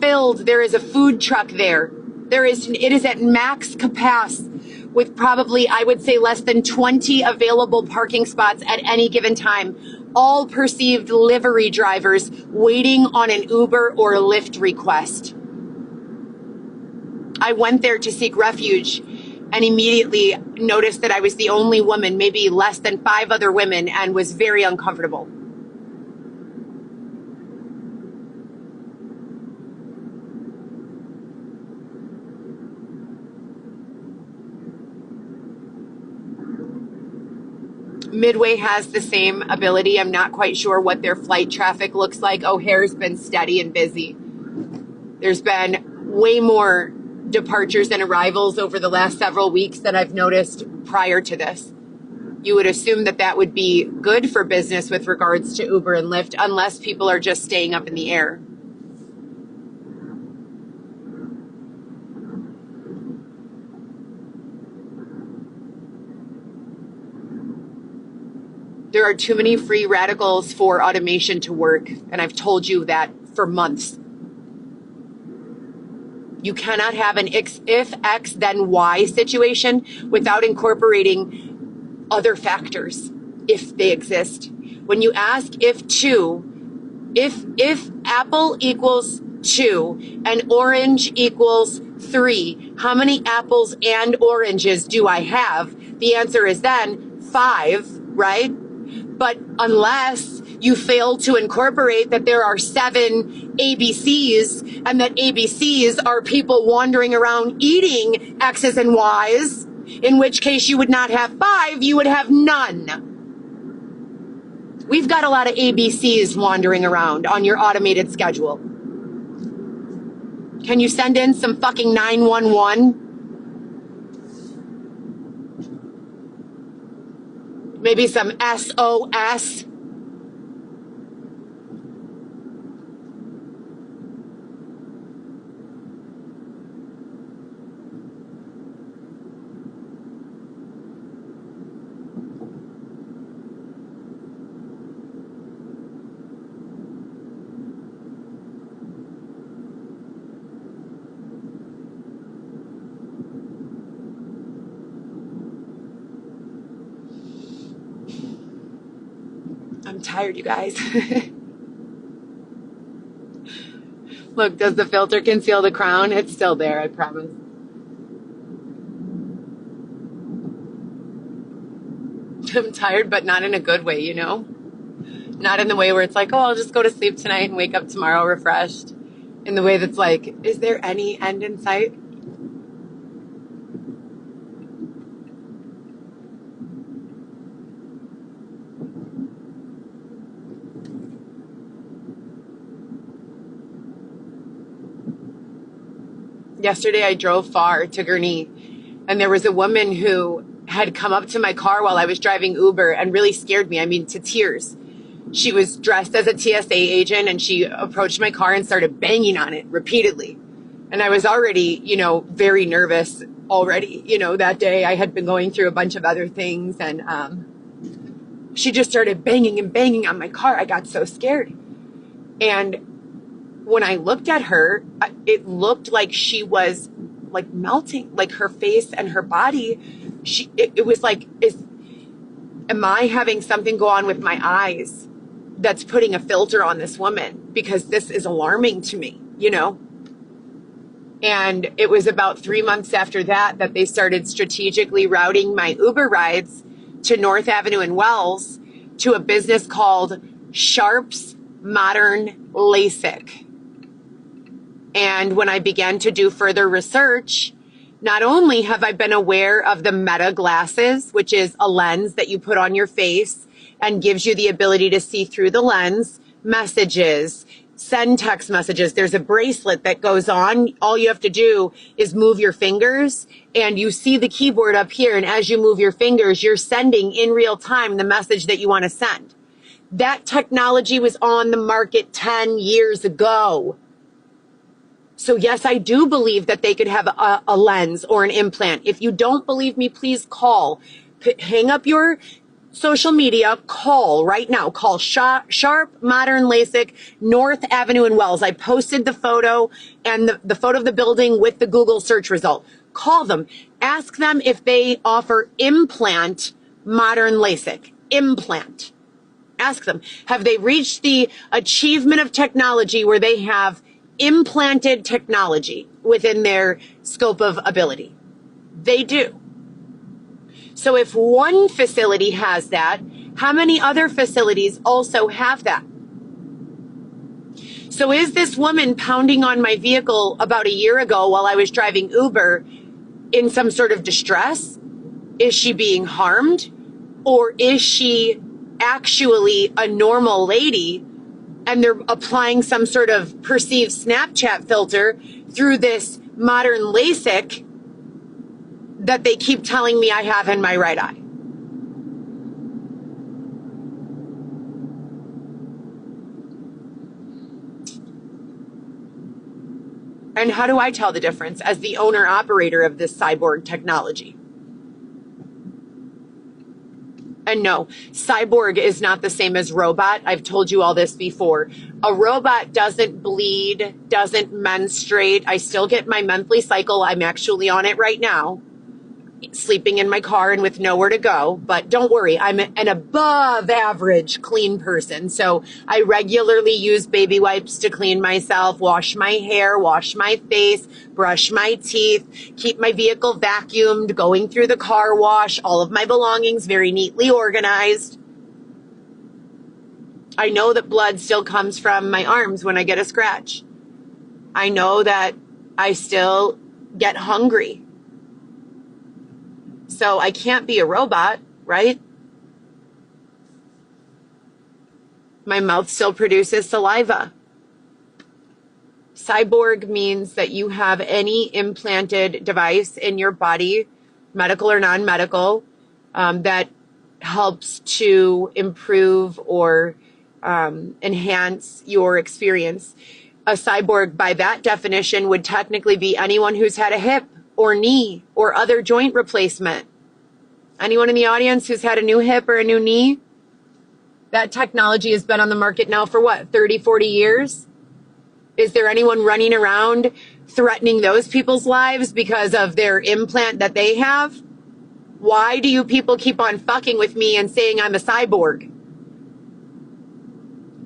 There is a food truck there. It is at max capacity with probably, I would say, less than 20 available parking spots at any given time. All perceived livery drivers waiting on an Uber or Lyft request. I went there to seek refuge and immediately noticed that I was the only woman, maybe less than 5 other women, and was very uncomfortable. Midway has the same ability. I'm not quite sure what their flight traffic looks like. O'Hare's been steady and busy. There's been way more departures and arrivals over the last several weeks than I've noticed prior to this. You would assume that that would be good for business with regards to Uber and Lyft, unless people are just staying up in the air. There are too many free radicals for automation to work, and I've told you that for months. You cannot have an if X then Y situation without incorporating other factors, if they exist. When you ask if apple equals 2 and orange equals 3, how many apples and oranges do I have? The answer is then 5, right? But unless you fail to incorporate that there are 7 ABCs and that ABCs are people wandering around eating X's and Y's, in which case you would not have 5, you would have none. We've got a lot of ABCs wandering around on your automated schedule. Can you send in some fucking 911? Maybe some SOS? I'm tired, you guys. Look, does the filter conceal the crown? It's still there, I promise. I'm tired, but not in a good way, you know? Not in the way where it's like, oh, I'll just go to sleep tonight and wake up tomorrow refreshed. In the way that's like, is there any end in sight? Yesterday I drove far to Gurnee, and there was a woman who had come up to my car while I was driving Uber and really scared me. I mean, to tears. She was dressed as a TSA agent, and she approached my car and started banging on it repeatedly. And I was already, very nervous already. That day I had been going through a bunch of other things, and she just started banging and banging on my car. I got so scared. And when I looked at her, it looked like she was like melting, like her face and her body. It was like, am I having something go on with my eyes that's putting a filter on this woman? Because this is alarming to me, And it was about 3 months after that they started strategically routing my Uber rides to North Avenue in Wells to a business called Sharp's Modern LASIK. And when I began to do further research, not only have I been aware of the Meta glasses, which is a lens that you put on your face and gives you the ability to see through the lens, messages, send text messages. There's a bracelet that goes on. All you have to do is move your fingers and you see the keyboard up here. And as you move your fingers, you're sending in real time the message that you want to send. That technology was on the market 10 years ago. So yes, I do believe that they could have a lens or an implant. If you don't believe me, please call. Hang up your social media. Call right now. Call Sharp Modern LASIK, North Avenue in Wells. I posted the photo and the photo of the building with the Google search result. Call them. Ask them if they offer implant modern LASIK. Implant. Ask them. Have they reached the achievement of technology where they have implanted technology within their scope of ability? They do. So if one facility has that, how many other facilities also have that? So is this woman pounding on my vehicle about a year ago while I was driving Uber in some sort of distress? Is she being harmed? Or is she actually a normal lady and they're applying some sort of perceived Snapchat filter through this modern LASIK that they keep telling me I have in my right eye? And how do I tell the difference as the owner operator of this cyborg technology? And no, cyborg is not the same as robot. I've told you all this before. A robot doesn't bleed, doesn't menstruate. I still get my monthly cycle. I'm actually on it right now, sleeping in my car and with nowhere to go. But don't worry, I'm an above average clean person. So I regularly use baby wipes to clean myself, wash my hair, wash my face, brush my teeth, keep my vehicle vacuumed, going through the car wash, all of my belongings very neatly organized. I know that blood still comes from my arms when I get a scratch. I know that I still get hungry. So I can't be a robot, right? My mouth still produces saliva. Cyborg means that you have any implanted device in your body, medical or non-medical, that helps to improve or enhance your experience. A cyborg, by that definition, would technically be anyone who's had a hip or knee or other joint replacement. Anyone in the audience who's had a new hip or a new knee? That technology has been on the market now for what, 30, 40 years? Is there anyone running around threatening those people's lives because of their implant that they have? Why do you people keep on fucking with me and saying I'm a cyborg?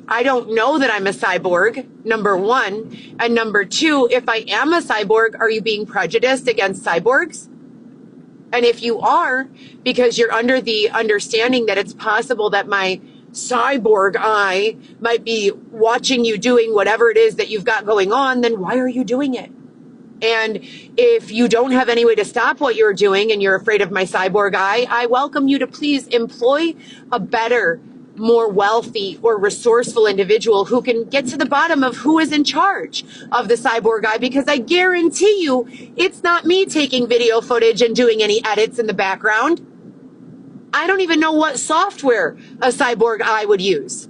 I don't know that I'm a cyborg, number one. And number two, if I am a cyborg, are you being prejudiced against cyborgs? And if you are, because you're under the understanding that it's possible that my cyborg eye might be watching you doing whatever it is that you've got going on, then why are you doing it? And if you don't have any way to stop what you're doing and you're afraid of my cyborg eye, I welcome you to please employ a better, more wealthy or resourceful individual who can get to the bottom of who is in charge of the cyborg eye, because I guarantee you it's not me taking video footage and doing any edits in the background. I don't even know what software a cyborg eye would use.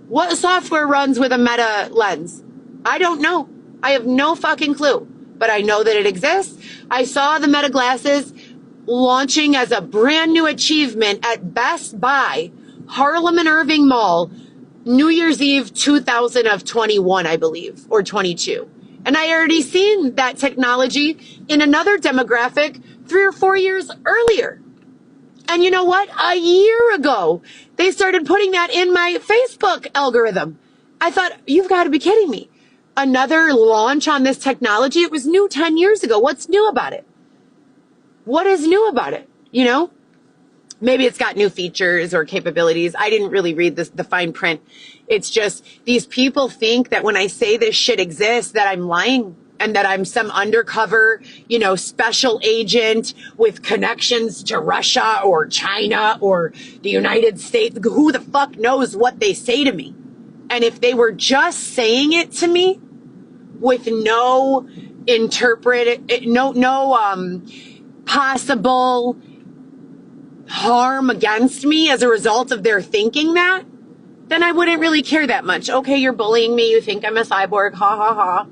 What software runs with a Meta lens? I don't know. I have no fucking clue, but I know that it exists. I saw the Meta glasses launching as a brand new achievement at Best Buy, Harlem and Irving Mall, New Year's Eve 2021, I believe, or 22. And I already seen that technology in another demographic 3 or 4 years earlier. And you know what? A year ago, they started putting that in my Facebook algorithm. I thought, you've got to be kidding me. Another launch on this technology? It was new 10 years ago. What's new about it? What is new about it? You know? Maybe it's got new features or capabilities. I didn't really read the fine print. It's just these people think that when I say this shit exists, that I'm lying and that I'm some undercover, special agent with connections to Russia or China or the United States. Who the fuck knows what they say to me? And if they were just saying it to me with no possible harm against me as a result of their thinking that, then I wouldn't really care that much. Okay, you're bullying me. You think I'm a cyborg. Ha ha ha.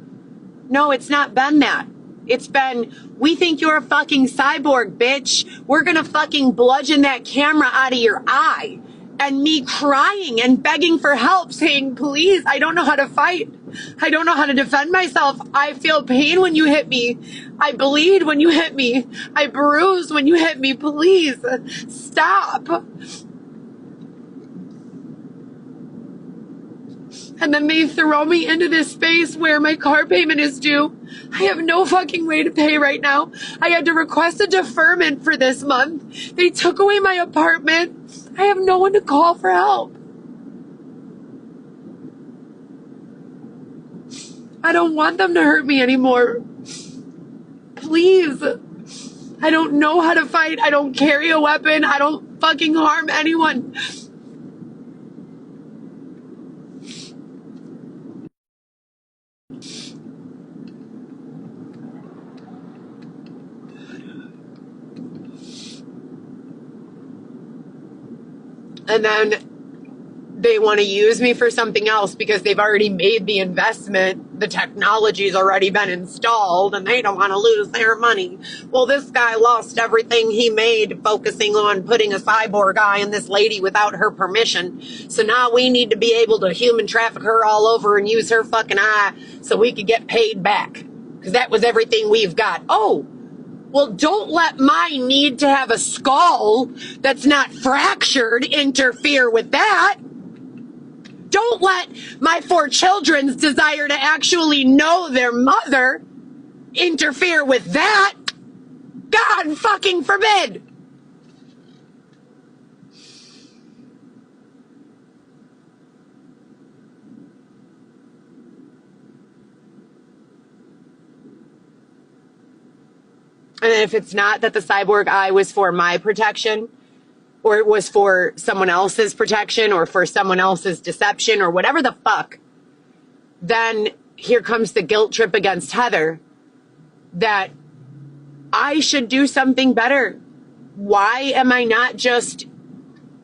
No, it's not been that. It's been, we think you're a fucking cyborg, bitch. We're gonna fucking bludgeon that camera out of your eye. And me crying and begging for help, saying, please, I don't know how to fight. I don't know how to defend myself. I feel pain when you hit me. I bleed when you hit me. I bruise when you hit me. Please, stop. And then they throw me into this space where my car payment is due. I have no fucking way to pay right now. I had to request a deferment for this month. They took away my apartment. I have no one to call for help. I don't want them to hurt me anymore. Please. I don't know how to fight. I don't carry a weapon. I don't fucking harm anyone. And then they want to use me for something else because they've already made the investment. The technology's already been installed and they don't want to lose their money. Well, this guy lost everything he made focusing on putting a cyborg eye in this lady without her permission. So now we need to be able to human traffic her all over and use her fucking eye so we could get paid back. Because that was everything we've got. Oh, well, don't let my need to have a skull that's not fractured interfere with that. Don't let my 4 children's desire to actually know their mother interfere with that. God fucking forbid. And if it's not that the cyborg eye was for my protection, or it was for someone else's protection, or for someone else's deception, or whatever the fuck, then here comes the guilt trip against Heather that I should do something better. Why am I not just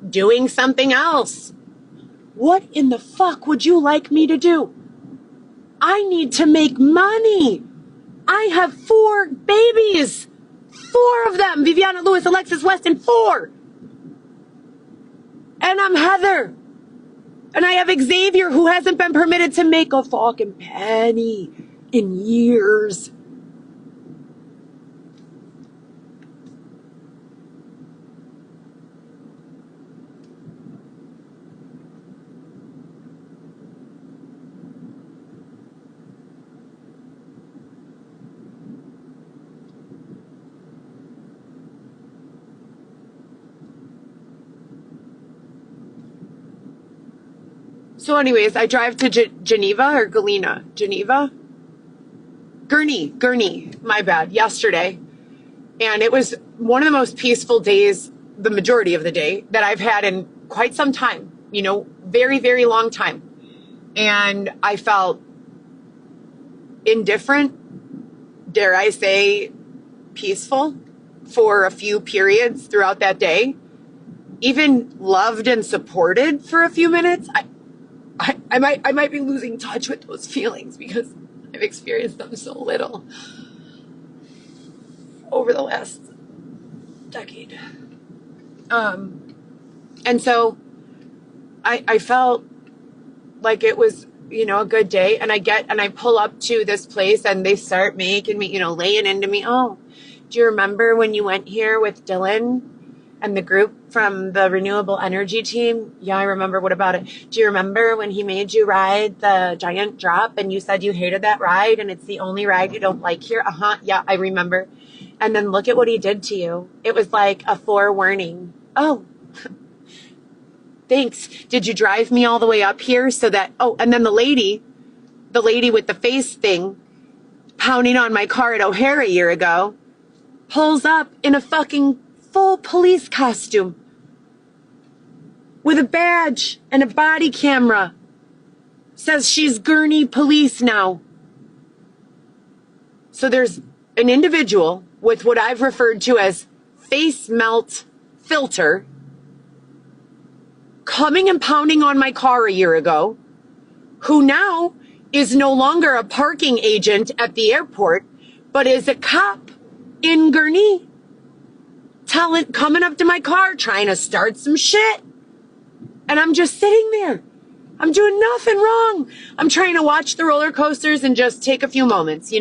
doing something else? What in the fuck would you like me to do? I need to make money. I have 4 babies. 4 of them. Viviana, Lewis, Alexis, Weston, 4. And I'm Heather. And I have Xavier, who hasn't been permitted to make a fucking penny in years. So anyways, I drive to Geneva or Galena? Geneva? Gurney, my bad, yesterday. And it was one of the most peaceful days, the majority of the day, that I've had in quite some time, very, very long time. And I felt indifferent, dare I say, peaceful for a few periods throughout that day, even loved and supported for a few minutes. I might be losing touch with those feelings because I've experienced them so little over the last decade. And so I felt like it was, a good day. And I pull up to this place and they start making me, laying into me. Oh, do you remember when you went here with Dylan and the group from the renewable energy team? Yeah, I remember. What about it? Do you remember when he made you ride the giant drop and you said you hated that ride and it's the only ride you don't like here? Yeah, I remember. And then look at what he did to you. It was like a forewarning. Oh, thanks. Did you drive me all the way up here so that, and then the lady with the face thing pounding on my car at O'Hare a year ago pulls up in a fucking full police costume with a badge and a body camera. Says she's Gurney police now. So there's an individual with what I've referred to as face melt filter coming and pounding on my car a year ago, who now is no longer a parking agent at the airport, but is a cop in Gurney. Coming up to my car, trying to start some shit. And I'm just sitting there. I'm doing nothing wrong. I'm trying to watch the roller coasters and just take a few moments, You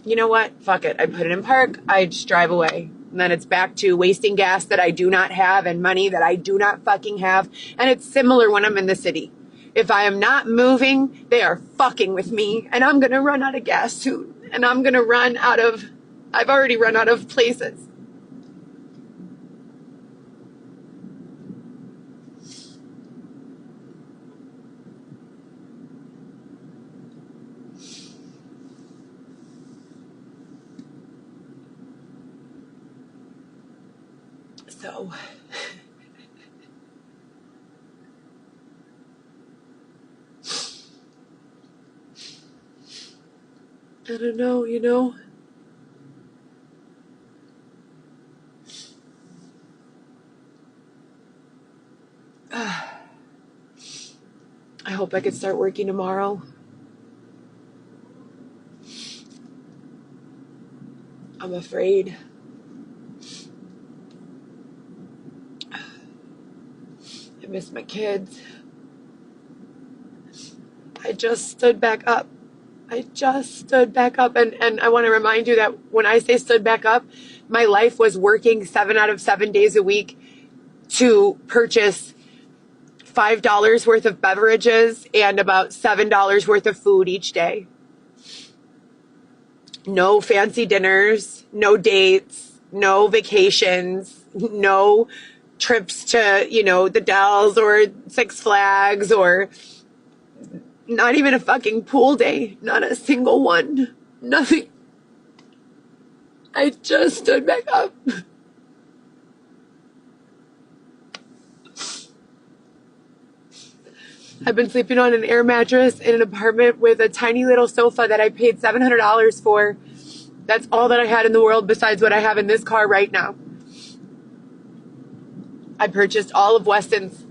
know what? Fuck it. I put it in park. I just drive away. And then it's back to wasting gas that I do not have and money that I do not fucking have. And it's similar when I'm in the city. If I am not moving, they are fucking with me. And I'm going to run out of gas soon. And I'm going to I've already run out of places. So I don't know, I hope I could start working tomorrow. I'm afraid. I miss my kids. I just stood back up. And I want to remind you that when I say stood back up, my life was working 7 out of 7 days a week to purchase $5 worth of beverages and about $7 worth of food each day. No fancy dinners, no dates, no vacations, no trips to, the Dells or Six Flags or not even a fucking pool day. Not a single one. Nothing. I just stood back up. I've been sleeping on an air mattress in an apartment with a tiny little sofa that I paid $700 for. That's all that I had in the world besides what I have in this car right now. I purchased all of Weston's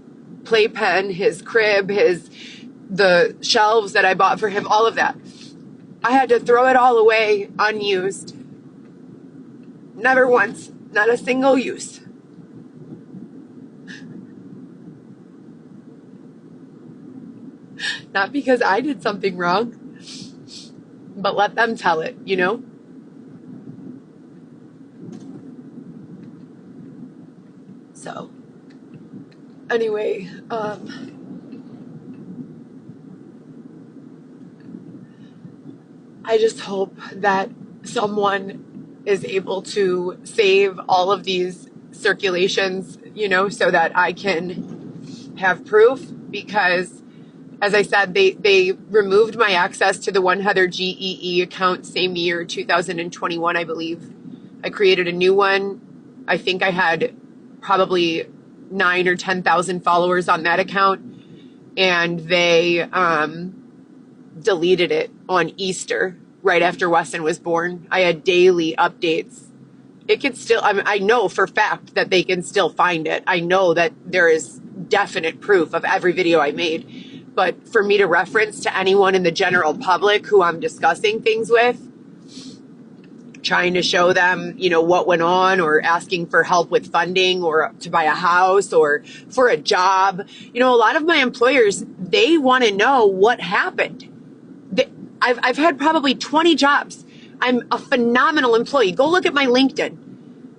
playpen, his crib, the shelves that I bought for him, all of that. I had to throw it all away unused. Never once, not a single use. Not because I did something wrong, but let them tell it, you know? So, anyway, I just hope that someone is able to save all of these circulations, you know, so that I can have proof, because as I said, they removed my access to the One Heather GEE account same year, 2021, I believe. I created a new one. I think I had probably 9,000 or 10,000 followers on that account, and they deleted it on Easter right after Weston was born. I had daily updates. It can still, I know for fact that they can still find it. I know that there is definite proof of every video I made. But for me to reference to anyone in the general public who I'm discussing things with, trying to show them, you know, what went on, or asking for help with funding or to buy a house or for a job. You know, a lot of my employers, they want to know what happened. I've had probably 20 jobs. I'm a phenomenal employee. Go look at my LinkedIn.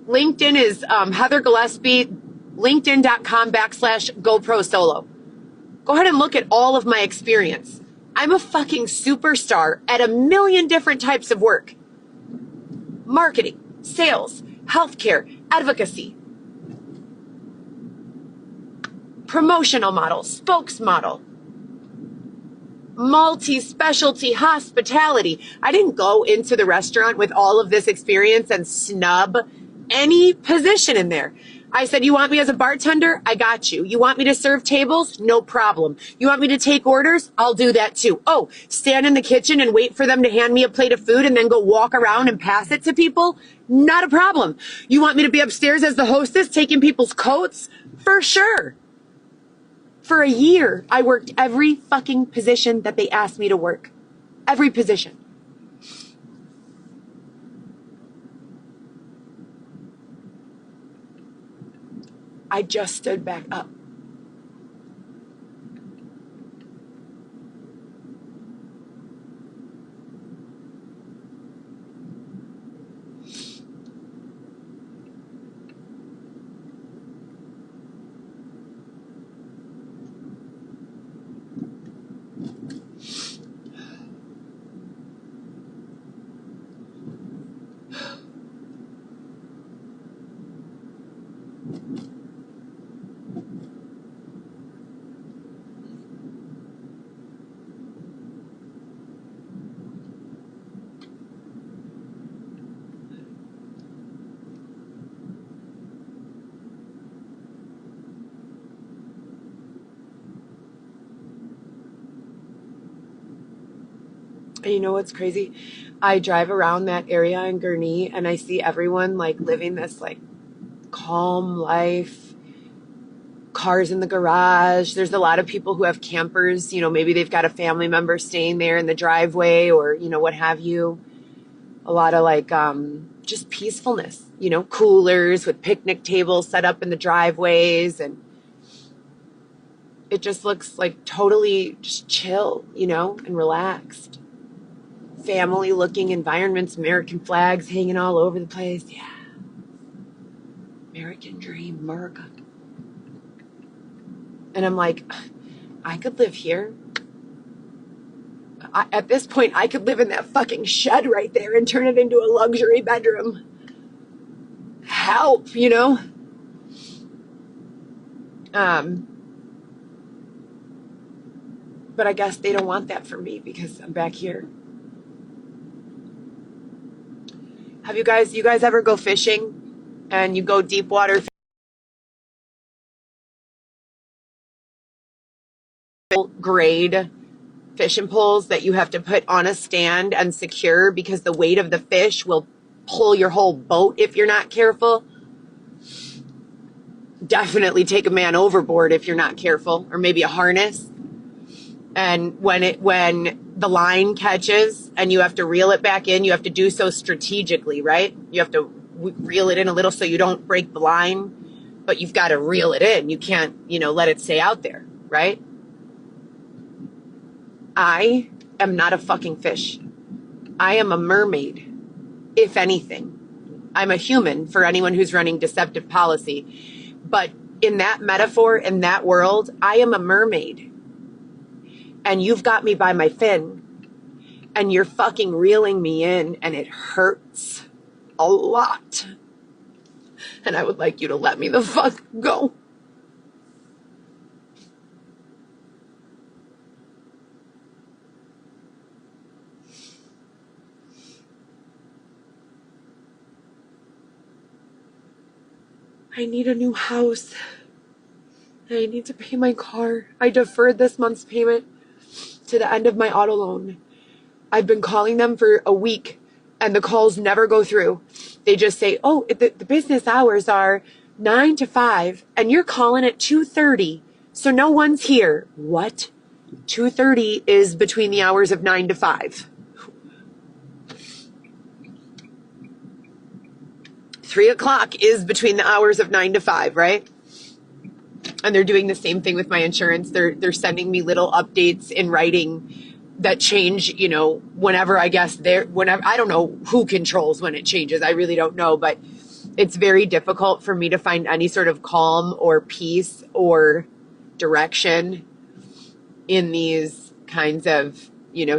LinkedIn is Heather Gillespie, linkedin.com/GoPro Solo. Go ahead and look at all of my experience. I'm a fucking superstar at a million different types of work. Marketing, sales, healthcare, advocacy, promotional model, spokesmodel, multi-specialty hospitality. I didn't go into the restaurant with all of this experience and snub any position in there. I said, you want me as a bartender? I got you. You want me to serve tables? No problem. You want me to take orders? I'll do that too. Oh, stand in the kitchen and wait for them to hand me a plate of food and then go walk around and pass it to people? Not a problem. You want me to be upstairs as the hostess taking people's coats? For sure. For a year, I worked every fucking position that they asked me to work. Every position. I just stood back up. And you know what's crazy? I drive around that area in Gurnee and I see everyone like living this like calm life, cars in the garage. There's a lot of people who have campers, you know, maybe they've got a family member staying there in the driveway or, you know, what have you. A lot of like just peacefulness, you know, coolers with picnic tables set up in the driveways, and it just looks like totally just chill, you know, and relaxed. Family looking environments, American flags hanging all over the place. Yeah. American dream, America. And I'm like, I could live here. At this point, I could live in that fucking shed right there and turn it into a luxury bedroom. Help, you know? But I guess they don't want that for me because I'm back here. Have you guys ever go fishing and you go deep water fishing? grade fishing poles that you have to put on a stand and secure because the weight of the fish will pull your whole boat if you're not careful. Definitely take a man overboard if you're not careful, or maybe a harness. And when the line catches and you have to reel it back in, you have to do so strategically, right? You have to reel it in a little so you don't break the line, but you've got to reel it in. You can't, let it stay out there, right? I am not a fucking fish. I am a mermaid, if anything. I'm a human for anyone who's running deceptive policy. But in that metaphor, in that world, I am a mermaid. And you've got me by my fin. And you're fucking reeling me in, and it hurts a lot. And I would like you to let me the fuck go. I need a new house. I need to pay my car. I deferred this month's payment to the end of my auto loan. I've been calling them for a week, and the calls never go through. They just say, oh, the business hours are 9 to 5, and you're calling at 2:30, so no one's here. What? 2:30 is between the hours of 9 to 5. 3 o'clock is between the hours of 9 to 5, right? And they're doing the same thing with my insurance. They're sending me little updates in writing that change, whenever I don't know who controls when it changes. I really don't know, but it's very difficult for me to find any sort of calm or peace or direction in these kinds of,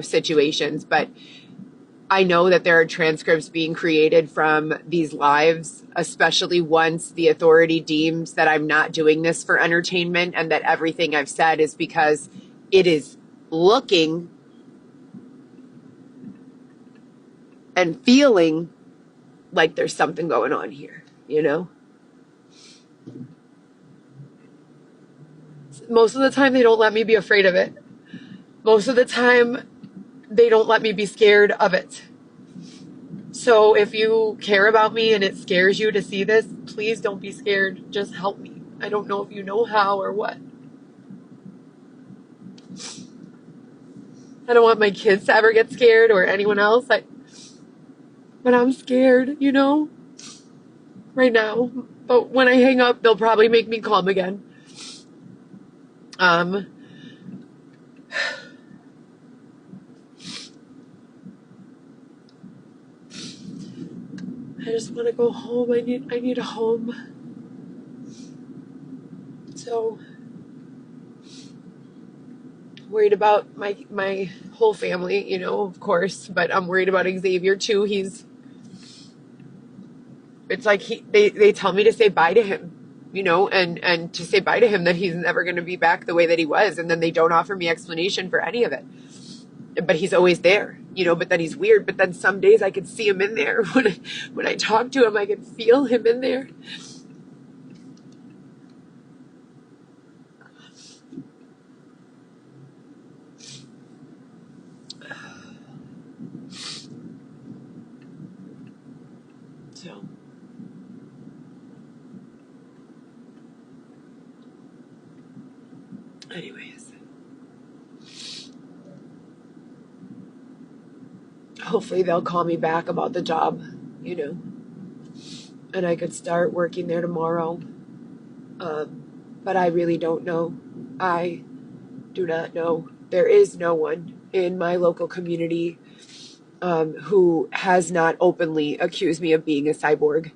situations. But I know that there are transcripts being created from these lives, especially once the authority deems that I'm not doing this for entertainment and that everything I've said is because it is looking and feeling like there's something going on here, Most of the time, they don't let me be afraid of it. Most of the time, they don't let me be scared of it. So if you care about me and it scares you to see this, please don't be scared. Just help me. I don't know if you know how or what. I don't want my kids to ever get scared or anyone else. But I'm scared, right now. But when I hang up, they'll probably make me calm again. I just want to go home. I need a home. So worried about my whole family, of course, but I'm worried about Xavier too. It's like they tell me to say bye to him, and to say bye to him that he's never going to be back the way that he was. And then they don't offer me explanation for any of it. But he's always there, but then he's weird. But then some days I could see him in there. When I talk to him, I could feel him in there. So, anyways, hopefully they'll call me back about the job, and I could start working there tomorrow. But I really don't know. I do not know. There is no one in my local community who has not openly accused me of being a cyborg.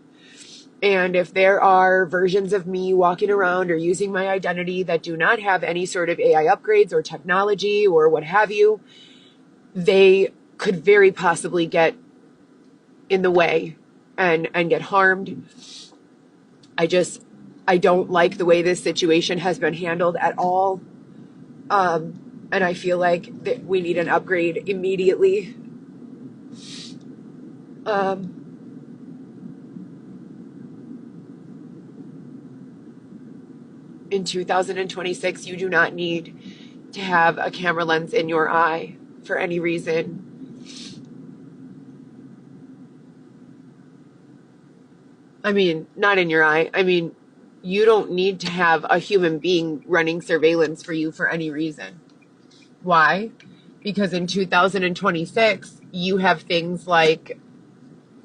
And if there are versions of me walking around or using my identity that do not have any sort of AI upgrades or technology or what have you, they could very possibly get in the way and get harmed. I don't like the way this situation has been handled at all. And I feel like that we need an upgrade immediately. In 2026, you do not need to have a camera lens in your eye for any reason. I mean, not in your eye. I mean, you don't need to have a human being running surveillance for you for any reason. Why? Because in 2026, you have things like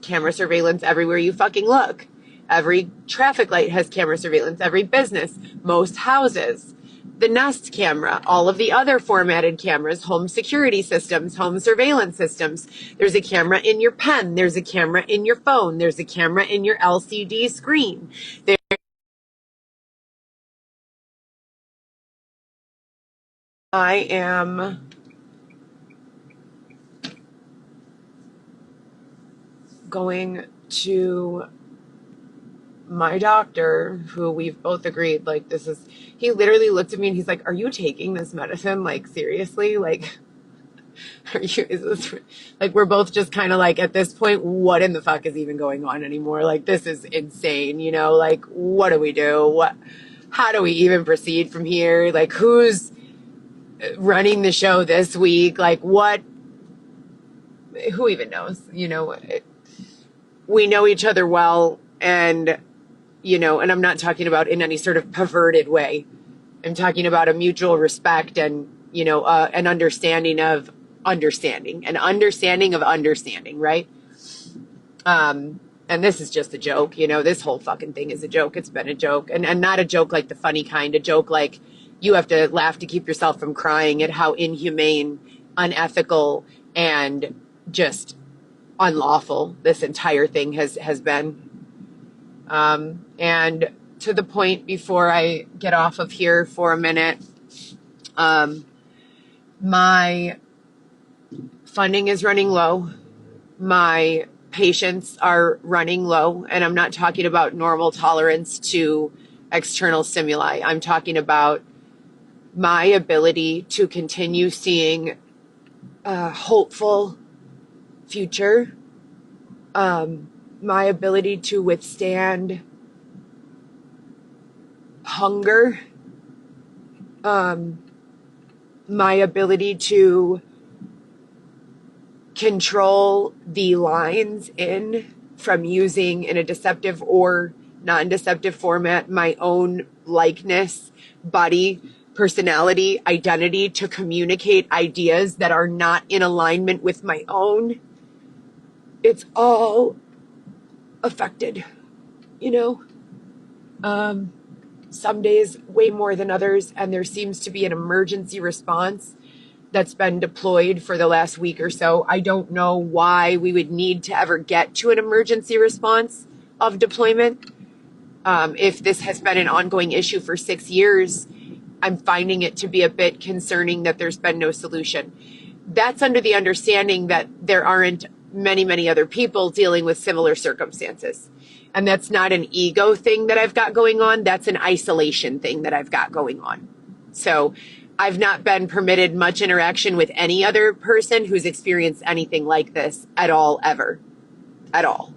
camera surveillance everywhere you fucking look. Every traffic light has camera surveillance, every business, most houses. The Nest camera, all of the other formatted cameras, home security systems, home surveillance systems. There's a camera in your pen. There's a camera in your phone. There's a camera in your LCD screen. I am going to my doctor, who we've both agreed, like, this is, he literally looked at me and he's like, are you taking this medicine? Like, seriously? Like, is this, like, we're both just kind of like, at this point, what in the fuck is even going on anymore? Like, this is insane, you know? Like, what do we do? How do we even proceed from here? Like, who's running the show this week? Like, who even knows? You know, we know each other well, and and I'm not talking about in any sort of perverted way. I'm talking about a mutual respect and, an understanding of understanding, right? And this is just a joke, this whole fucking thing is a joke. It's been a joke, and not a joke like the funny kind, a joke like you have to laugh to keep yourself from crying at how inhumane, unethical, and just unlawful this entire thing has been. And to the point, before I get off of here for a minute, my funding is running low. My patients are running low, and I'm not talking about normal tolerance to external stimuli. I'm talking about my ability to continue seeing a hopeful future, my ability to withstand hunger, my ability to control the lines in from using in a deceptive or non-deceptive format my own likeness, body, personality, identity to communicate ideas that are not in alignment with my own. It's all affected, some days way more than others, and there seems to be an emergency response that's been deployed for the last week or so. I don't know why we would need to ever get to an emergency response of deployment. If this has been an ongoing issue for 6 years, I'm finding it to be a bit concerning that there's been no solution. That's under the understanding that there aren't many, many other people dealing with similar circumstances. And that's not an ego thing that I've got going on. That's an isolation thing that I've got going on. So I've not been permitted much interaction with any other person who's experienced anything like this at all, ever, at all.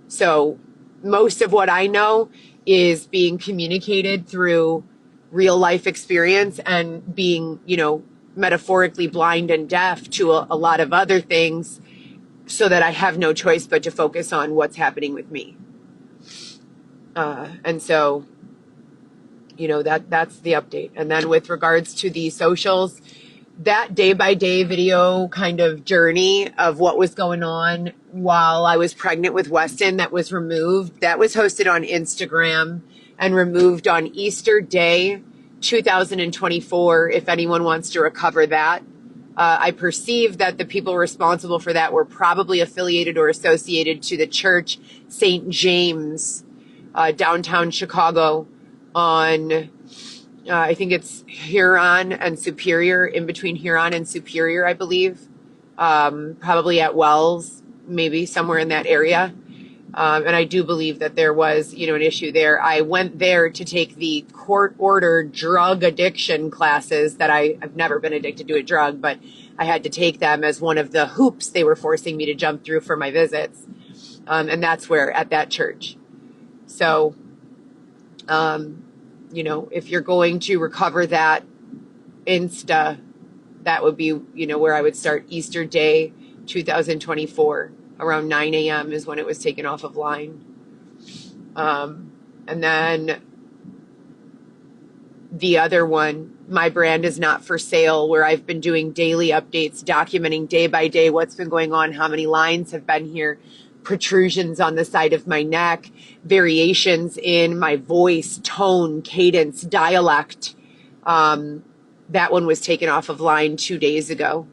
So most of what I know is being communicated through real life experience and being, metaphorically blind and deaf to a lot of other things, so that I have no choice but to focus on what's happening with me. And so, that's the update. And then with regards to the socials, that day by day video kind of journey of what was going on while I was pregnant with Weston that was removed, that was hosted on Instagram and removed on Easter Day, 2024, if anyone wants to recover that. I perceive that the people responsible for that were probably affiliated or associated to the church St. James, downtown Chicago on, I think it's Huron and Superior, in between Huron and Superior, I believe. Probably at Wells, maybe somewhere in that area. And I do believe that there was, an issue there. I went there to take the court-ordered drug addiction classes that I've never been addicted to a drug, but I had to take them as one of the hoops they were forcing me to jump through for my visits. And that's where, at that church. So, if you're going to recover that Insta, that would be, where I would start Easter Day 2024. Around 9 a.m. is when it was taken off of line. And then the other one, My Brand Is Not For Sale, where I've been doing daily updates, documenting day by day what's been going on, how many lines have been here, protrusions on the side of my neck, variations in my voice, tone, cadence, dialect. That one was taken off of line 2 days ago.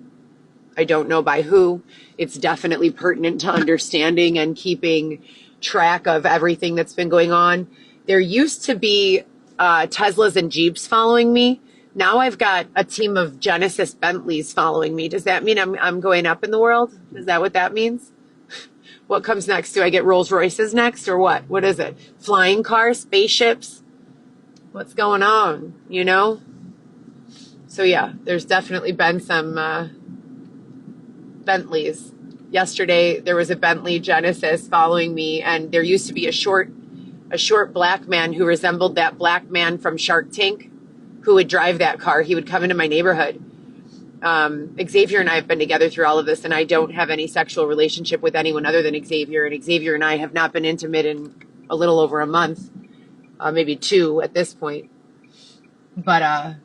I don't know by who. It's definitely pertinent to understanding and keeping track of everything that's been going on. There used to be Teslas and Jeeps following me. Now I've got a team of Genesis Bentleys following me. Does that mean I'm going up in the world? Is that what that means? What comes next? Do I get Rolls Royces next or what? What is it? Flying cars, spaceships? What's going on? So yeah, there's definitely been some Bentleys. Yesterday there was a Bentley Genesis following me, and there used to be a short black man who resembled that black man from Shark Tank who would drive that car. He would come into my neighborhood. Xavier and I have been together through all of this, and I don't have any sexual relationship with anyone other than Xavier, and Xavier and I have not been intimate in a little over a month, maybe 2 at this point. But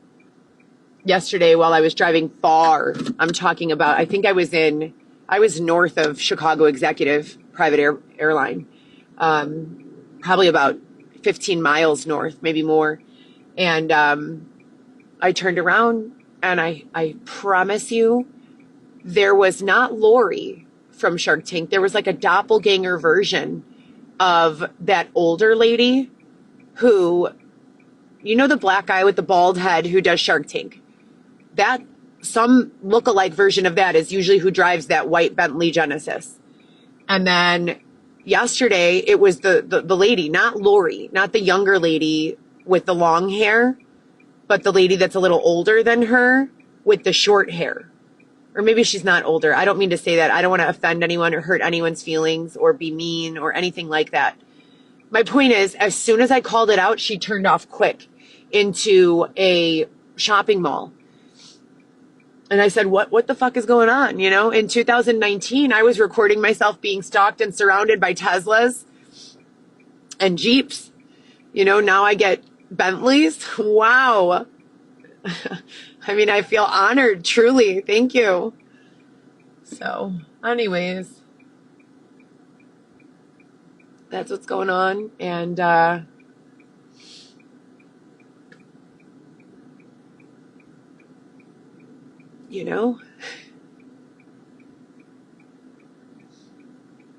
yesterday while I was driving far, I'm talking about, I think I was north of Chicago Executive private airline, probably about 15 miles north, maybe more. And I turned around, and I promise you, there was not Lori from Shark Tank. There was like a doppelganger version of that older lady who, the black guy with the bald head who does Shark Tank. That some lookalike version of that is usually who drives that white Bentley Genesis. And then yesterday it was the lady, not Lori, not the younger lady with the long hair, but the lady that's a little older than her with the short hair. Or maybe she's not older. I don't mean to say that. I don't want to offend anyone or hurt anyone's feelings or be mean or anything like that. My point is, as soon as I called it out, she turned off quick into a shopping mall. And I said, what the fuck is going on? In 2019, I was recording myself being stalked and surrounded by Teslas and Jeeps. Now I get Bentleys. Wow. I mean, I feel honored, truly. Thank you. So, anyways, that's what's going on. And,